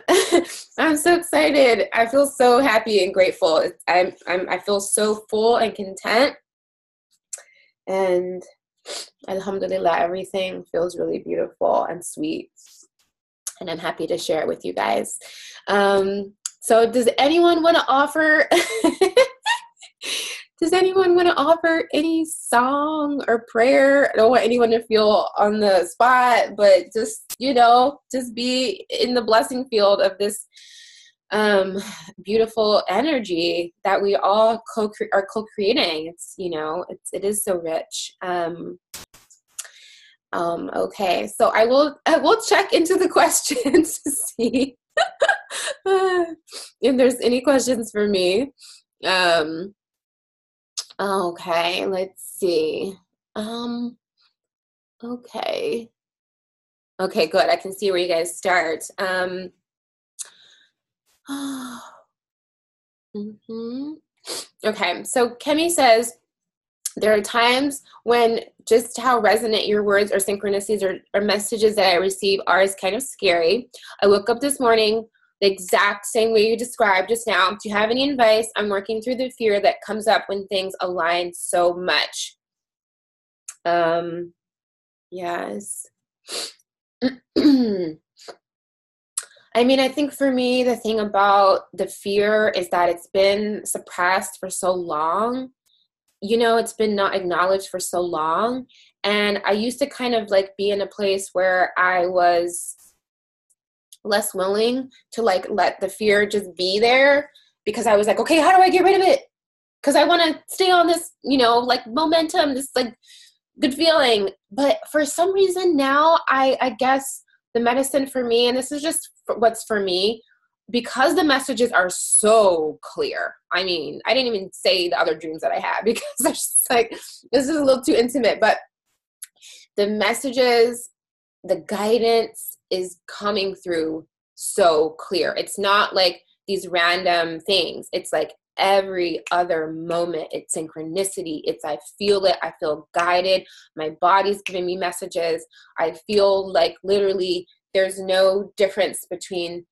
so excited. I feel so happy and grateful. I feel so full and content. And alhamdulillah, everything feels really beautiful and sweet. And I'm happy to share it with you guys. So does anyone want to offer any song or prayer? I don't want anyone to feel on the spot, but just be in the blessing field of this beautiful energy that we all are co-creating. It is so rich. Okay, so I will check into the questions to see If there's any questions for me, okay, let's see. Okay. Okay, good. I can see where you guys start. Okay, so Kemi says, there are times when just how resonant your words or synchronicities or messages that I receive are is kind of scary. I woke up this morning the exact same way you described just now. Do you have any advice? I'm working through the fear that comes up when things align so much. Yes. I mean, I think for me, the thing about the fear is that it's been suppressed for so long. It's been not acknowledged for so long. And I used to kind of like be in a place where I was less willing to like let the fear just be there, because I was like, okay, how do I get rid of it? Because I want to stay on this, like momentum, this like good feeling. But for some reason now, I guess the medicine for me, and this is just what's for me, because the messages are so clear. I mean, I didn't even say the other dreams that I had because they're just like, this is a little too intimate, but the messages, the guidance is coming through so clear. It's not like these random things. It's like every other moment, it's synchronicity. It's, I feel it. I feel guided. My body's giving me messages. I feel like literally there's no difference between,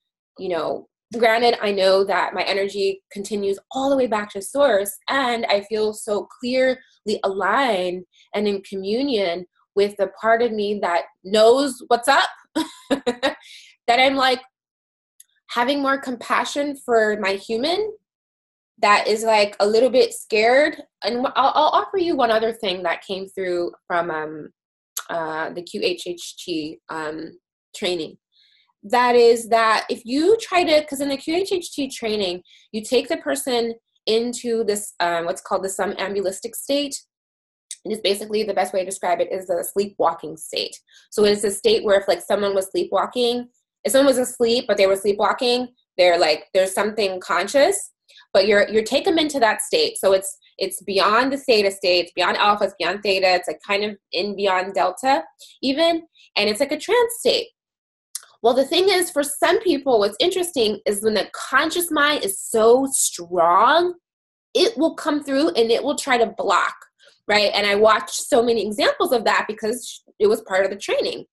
granted, I know that my energy continues all the way back to source, and I feel so clearly aligned and in communion with the part of me that knows what's up, that I'm like having more compassion for my human that is like a little bit scared. And I'll offer you one other thing that came through from the QHHT training. That is that if you try to, because in the QHHT training, you take the person into this, what's called the somnambulistic state. And it's basically, the best way to describe it is the sleepwalking state. So it's a state where if like someone was sleepwalking, if someone was asleep, but they were sleepwalking, they're like, there's something conscious, but you're take them into that state. So it's beyond the theta state, it's beyond alpha, it's beyond theta, it's like kind of in beyond delta even, and it's like a trance state. Well, the thing is, for some people, what's interesting is when the conscious mind is so strong, it will come through and it will try to block, right? And I watched so many examples of that because it was part of the training.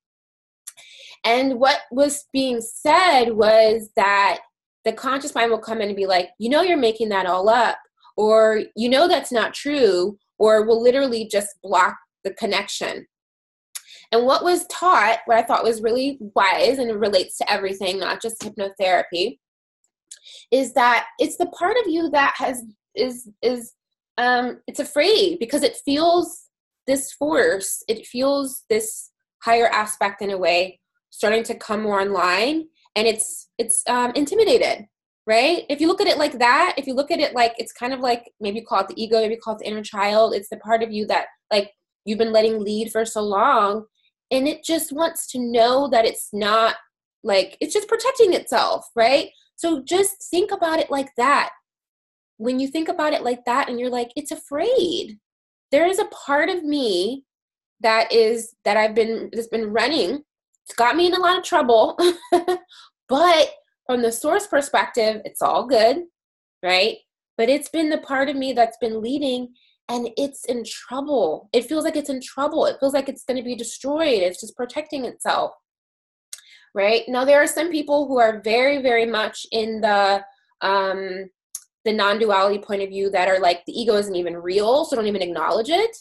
And what was being said was that the conscious mind will come in and be like, you're making that all up, or that's not true, or will literally just block the connection. And what was taught, what I thought was really wise, and it relates to everything, not just hypnotherapy, is that it's the part of you that it's afraid because it feels this force, it feels this higher aspect in a way starting to come more online, and it's intimidated, right? If you look at it like that, if you look at it like, it's kind of like, maybe call it the ego, maybe call it the inner child. It's the part of you that like you've been letting lead for so long, and it just wants to know that it's not like, it's just protecting itself, right? So just think about it like that. When you think about it like that and you're like, it's afraid, there is a part of me that's been running. It's got me in a lot of trouble, but from the source perspective, it's all good, right? But it's been the part of me that's been leading, and it's in trouble. It feels like it's in trouble. It feels like it's going to be destroyed. It's just protecting itself, right? Now, there are some people who are very, very much in the non-duality point of view that are like, the ego isn't even real, so don't even acknowledge it.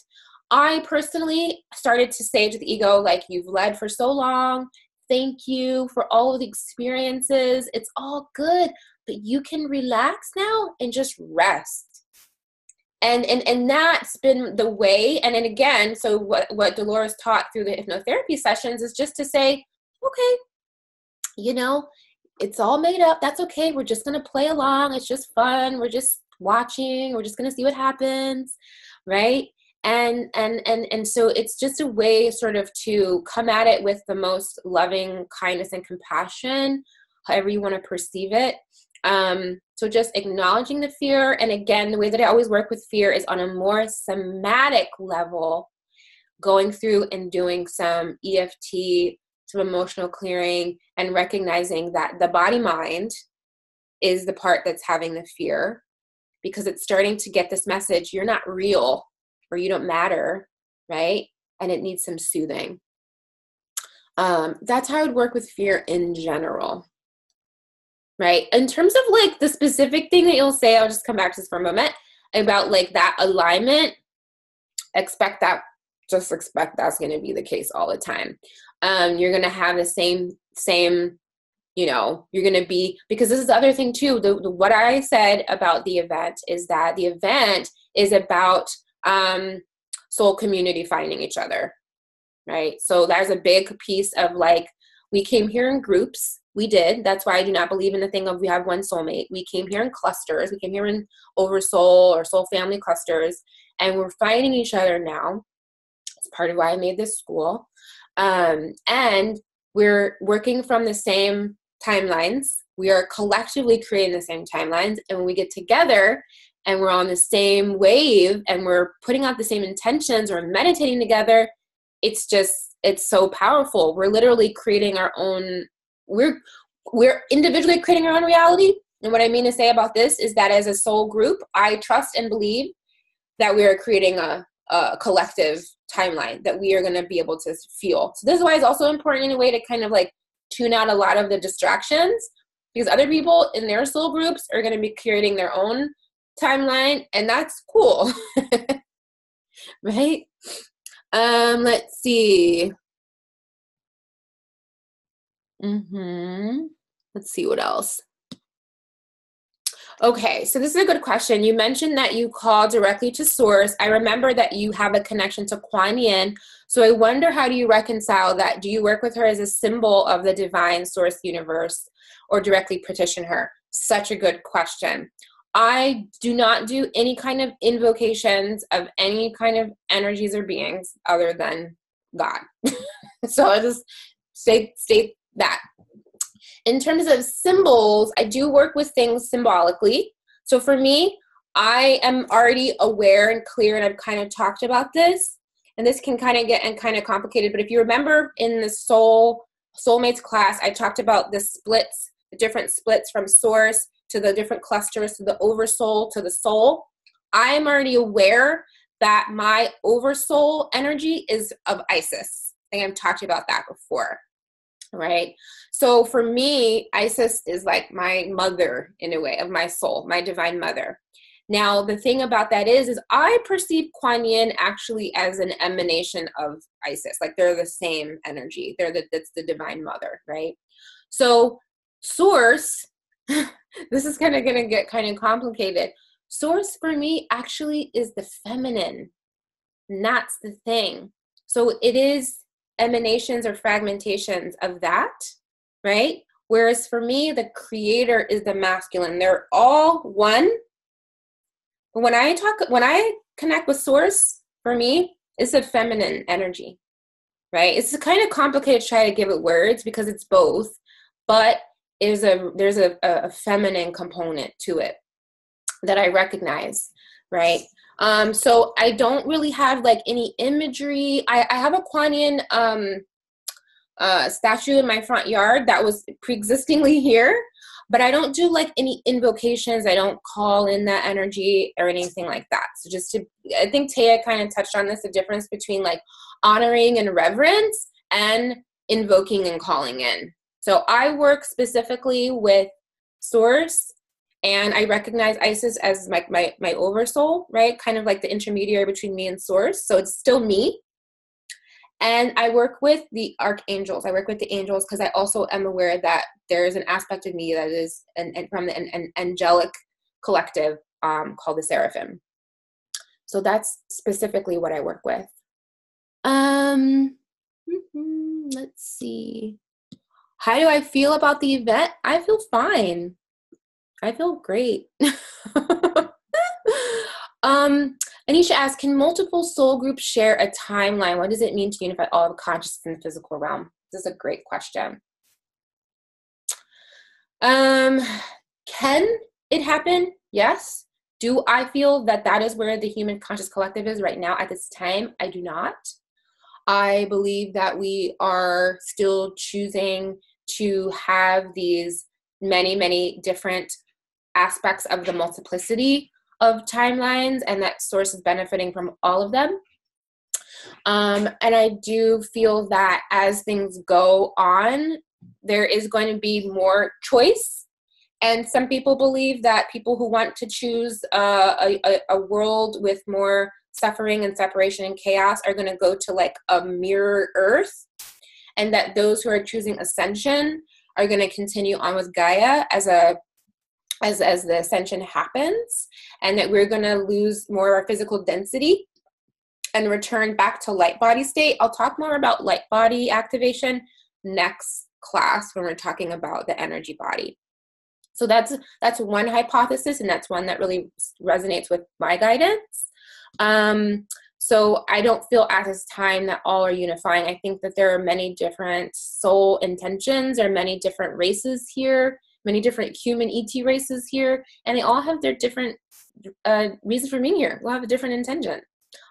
I personally started to say to the ego, like, you've led for so long. Thank you for all of the experiences. It's all good, but you can relax now and just rest. And that's been the way. And then again, so what Dolores taught through the hypnotherapy sessions is just to say, okay, it's all made up. That's okay. We're just going to play along. It's just fun. We're just watching. We're just going to see what happens, right? And so it's just a way sort of to come at it with the most loving kindness and compassion, however you want to perceive it. So just acknowledging the fear. And again, the way that I always work with fear is on a more somatic level, going through and doing some EFT, some emotional clearing, and recognizing that the body mind is the part that's having the fear, because it's starting to get this message, you're not real or you don't matter, right? And it needs some soothing. That's how I would work with fear in general, right? In terms of like the specific thing that you'll say, I'll just come back to this for a moment, about like that alignment, just expect that's going to be the case all the time. You're going to have the same, you're going to be, because this is the other thing too, what I said about the event is that the event is about soul community finding each other, right? So there's a big piece of like, we came here in groups. We did. That's why I do not believe in the thing of we have one soulmate. We came here in clusters. We came here in oversoul or soul family clusters, and we're finding each other now. It's part of why I made this school. And we're working from the same timelines. We are collectively creating the same timelines. And when we get together and we're on the same wave and we're putting out the same intentions or meditating together, it's so powerful. We're literally creating our own, we're individually creating our own reality. And what I mean to say about this is that as a soul group, I trust and believe that we are creating a collective timeline that we are going to be able to feel. So this is why it's also important in a way to kind of like tune out a lot of the distractions, because other people in their soul groups are going to be creating their own timeline, and that's cool. Right? Let's see. Let's see what else. Okay, so this is a good question. You mentioned that you call directly to source. I remember that you have a connection to Kuan Yin. So I wonder, how do you reconcile that? Do you work with her as a symbol of the divine source universe, or directly petition her? Such a good question. I do not do any kind of invocations of any kind of energies or beings other than God. So I'll just state that. In terms of symbols, I do work with things symbolically. So for me, I am already aware and clear, and I've kind of talked about this, and this can kind of get kind of complicated. But if you remember in the soulmates class, I talked about the splits, the different splits from source to the different clusters, to the oversoul, to the soul. I am already aware that my oversoul energy is of Isis. I think I've talked about that before, right? So for me, Isis is like my mother in a way, of my soul, my divine mother. Now, the thing about that is I perceive Kuan Yin actually as an emanation of Isis. Like they're the same energy. That's the divine mother, right? So source, this is kind of going to get kind of complicated. Source for me actually is the feminine. And that's the thing. So it is emanations or fragmentations of that, right? Whereas for me, the creator is the masculine. They're all one. But when I connect with source, for me, it's a feminine energy, right? It's kind of complicated to try to give it words because it's both, but there's a feminine component to it that I recognize, right? So I don't really have like any imagery. I have a Kuan Yin statue in my front yard that was pre-existingly here, but I don't do like any invocations. I don't call in that energy or anything like that. So I think Taya kind of touched on this, the difference between like honoring and reverence and invoking and calling in. So I work specifically with source, and I recognize Isis as my oversoul, right? Kind of like the intermediary between me and source. So it's still me. And I work with the archangels. I work with the angels because I also am aware that there is an aspect of me that is from an angelic collective called the Seraphim. So that's specifically what I work with. Let's see. How do I feel about the event? I feel fine. I feel great. Anisha asks, can multiple soul groups share a timeline? What does it mean to unify all of consciousness in the physical realm? This is a great question. Um, can it happen? Yes. Do I feel that that is where the human conscious collective is right now at this time? I do not. I believe that we are still choosing to have these many, many different aspects of the multiplicity of timelines, and that source is benefiting from all of them. And I do feel that as things go on, there is going to be more choice. And some people believe that people who want to choose a world with more suffering and separation and chaos are going to go to like a mirror earth, and that those who are choosing ascension are going to continue on with Gaia as the ascension happens, and that we're going to lose more of our physical density and return back to light body state. I'll talk more about light body activation next class when we're talking about the energy body. So that's one hypothesis, and that's one that really resonates with my guidance. So I don't feel at this time that all are unifying. I think that there are many different soul intentions. There are many different races here, many different human ET races here, and they all have their different reasons for being here. We'll have a different intention.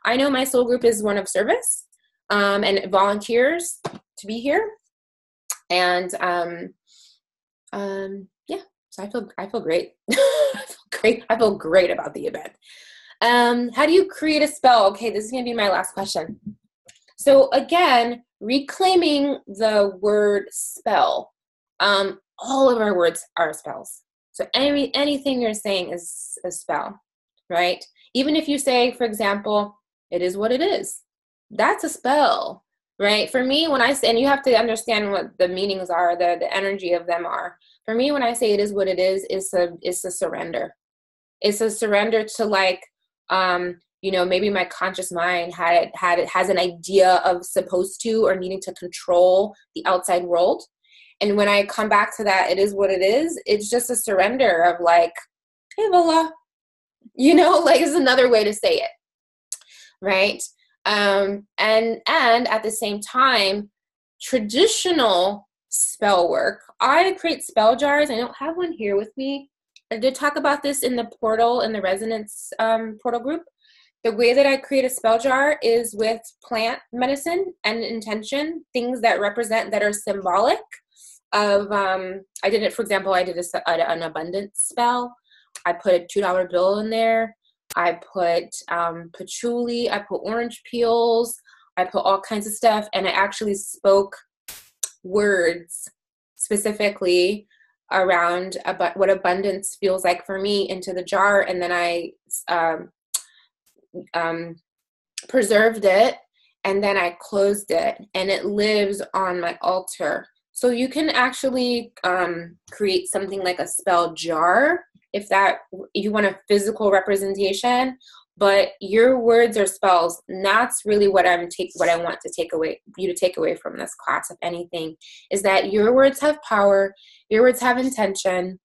I know my soul group is one of service and volunteers to be here, and yeah. So I feel great. I feel great about the event. How do you create a spell? Okay, this is going to be my last question. So again, reclaiming the word spell. All of our words are spells. So anything you're saying is a spell, right? Even if you say, for example, it is what it is, that's a spell, right? For me, when I say, and you have to understand what the meanings are, the energy of them are. For me, when I say it is what it is, it's a surrender. It's a surrender to like, maybe my conscious mind has an idea of supposed to or needing to control the outside world. And when I come back to that, it is what it is. It's just a surrender of like, hey, Lola, like is another way to say it, right? And at the same time, traditional spell work. I create spell jars. I don't have one here with me. I did talk about this in the portal, in the resonance portal group. The way that I create a spell jar is with plant medicine and intention, things that represent, that are symbolic of, I did it, for example, I did an abundance spell. I put a $2 bill in there. I put patchouli. I put orange peels. I put all kinds of stuff. And I actually spoke words specifically around what abundance feels like for me into the jar, and then I preserved it, and then I closed it, and it lives on my altar. So you can actually create something like a spell jar if you want a physical representation. But your words are spells, and that's really what I want to take away from this class, if anything, is that your words have power, your words have intention.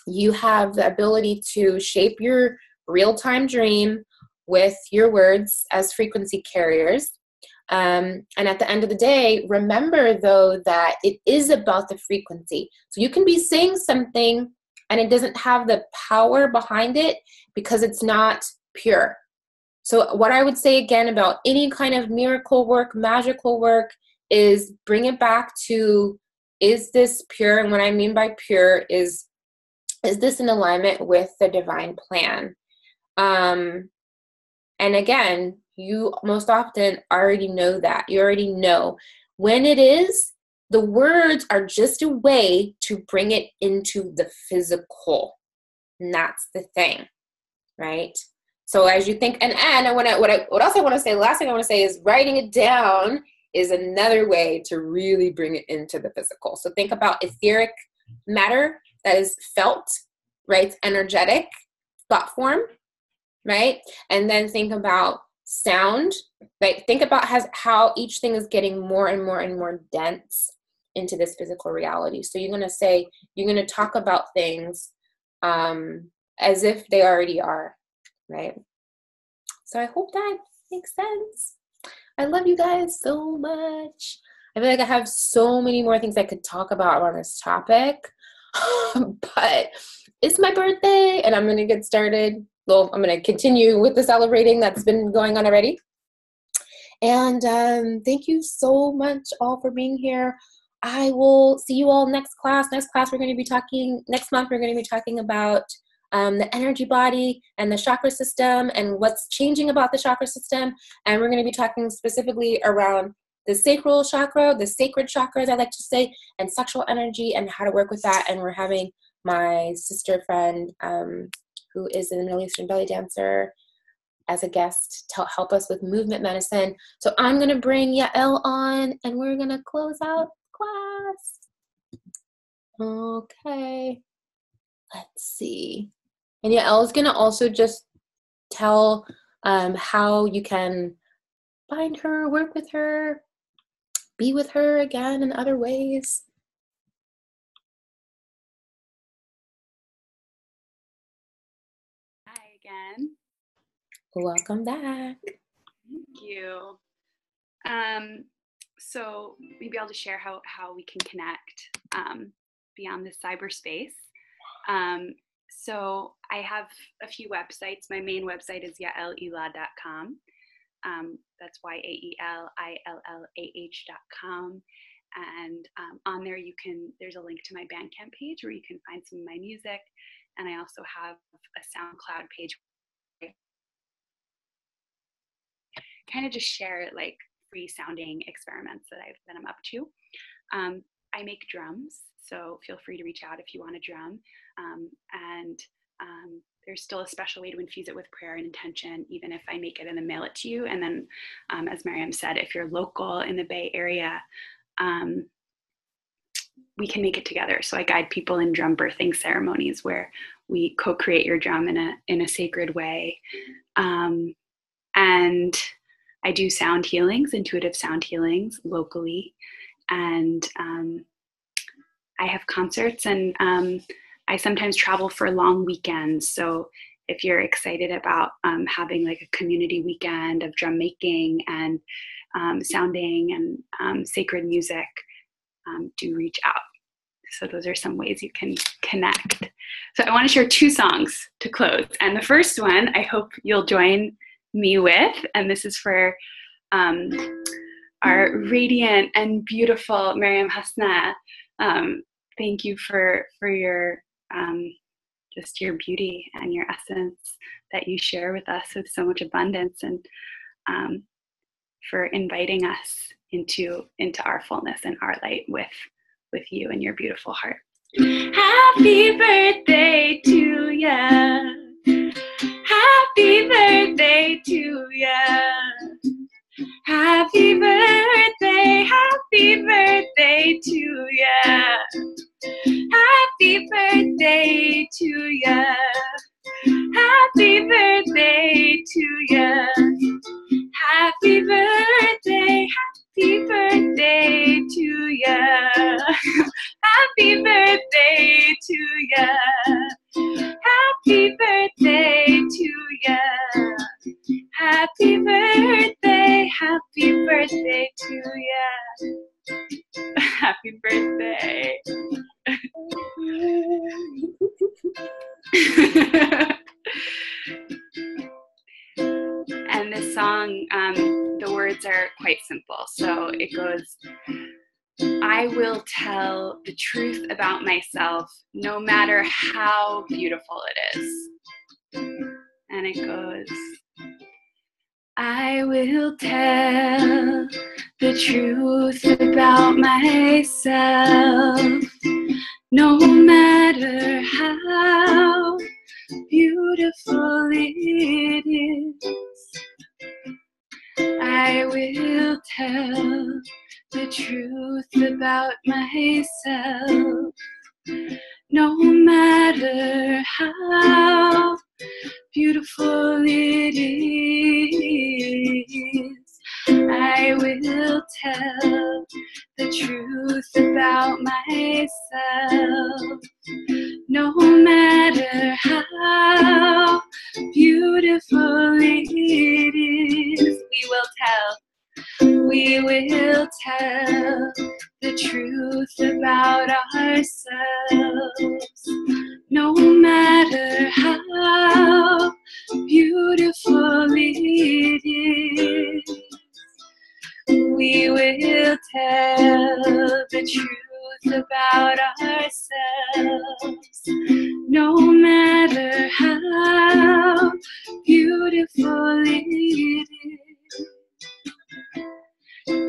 You have the ability to shape your real-time dream with your words as frequency carriers. And at the end of the day, remember though that it is about the frequency. So you can be saying something and it doesn't have the power behind it because it's not pure. So what I would say again about any kind of miracle work, magical work, is bring it back to, is this pure? And what I mean by pure is this in alignment with the divine plan? And again, you most often already know that. You already know when it is. The words are just a way to bring it into the physical. And that's the thing, right? So as you think, and what else I want to say, the last thing I want to say is writing it down is another way to really bring it into the physical. So think about etheric matter that is felt, right? It's energetic, thought form, right? And then think about sound, like think about how each thing is getting more and more and more dense into this physical reality. So you're going to talk about things as if they already are, right? So I hope that makes sense. I love you guys so much. I feel like I have so many more things I could talk about on this topic. But it's my birthday and I'm going to get started. Well, I'm going to continue with the celebrating that's been going on already. And thank you so much all for being here. I will see you all next class. Next month, we're going to be talking about the energy body and the chakra system and what's changing about the chakra system. And we're going to be talking specifically around the sacral chakra, the sacred chakras, I like to say, and sexual energy and how to work with that. And we're having my sister friend, who is a Middle Eastern belly dancer, as a guest to help us with movement medicine. So I'm going to bring Yael on and we're going to close out class. Okay. Let's see. And Yael is going to also just tell how you can find her, work with her, be with her again in other ways. Hi again. Welcome back. Thank you. So maybe I'll just share how we can connect beyond this cyberspace. So I have a few websites. My main website is yaelillah.com. That's YAELILLAH.com. And on there there's a link to my Bandcamp page where you can find some of my music. And I also have a SoundCloud page. Kind of just share like free sounding experiments that I'm up to. I make drums, so feel free to reach out if you want a drum. And there's still a special way to infuse it with prayer and intention, even if I make it and then mail it to you. And then, as Miriam said, if you're local in the Bay Area, we can make it together. So I guide people in drum birthing ceremonies where we co-create your drum in a sacred way. And I do sound healings, intuitive sound healings locally. And I have concerts and I sometimes travel for long weekends. So if you're excited about having like a community weekend of drum making and sounding and sacred music, do reach out. So those are some ways you can connect. So I want to share 2 songs to close. And the first one, I hope you'll join me with, and this is for our radiant and beautiful Miriam Hasna. Thank you for your just your beauty and your essence that you share with us with so much abundance, and for inviting us into our fullness and our light with you and your beautiful heart. Happy birthday to ya. Happy birthday to ya. Happy birthday to ya. Happy birthday to ya. Happy birthday to ya. Happy birthday to ya. Happy birthday to ya. Happy birthday to ya. Happy birthday to ya. Happy birthday. And this song, the words are quite simple. So it goes, I will tell the truth about myself, no matter how beautiful it is. And it goes, I will tell the truth about myself, no matter how beautiful it is. I will tell the truth about myself, no matter how beautiful it is. I will tell the truth about myself, no matter how beautiful it is. We will tell the truth about ourselves, about ourselves, no matter how beautiful it is.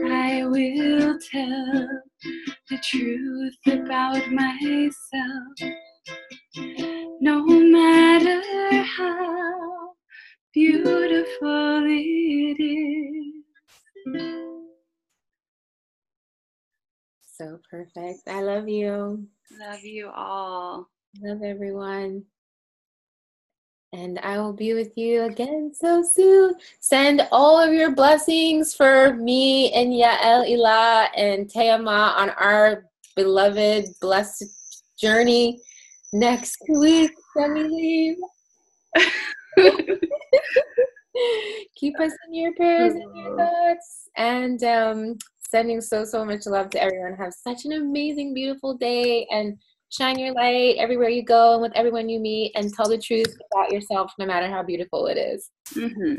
I will tell the truth about myself, no matter how beautiful it is. So perfect. I love you. Love you all. Love everyone. And I will be with you again so soon. Send all of your blessings for me and Yael Ilah and Teama on our beloved, blessed journey next week when we leave. Keep us in your prayers and your thoughts. And sending so much love to everyone. Have such an amazing, beautiful day. And shine your light everywhere you go and with everyone you meet, and tell the truth about yourself, no matter how beautiful it is. Mm-hmm.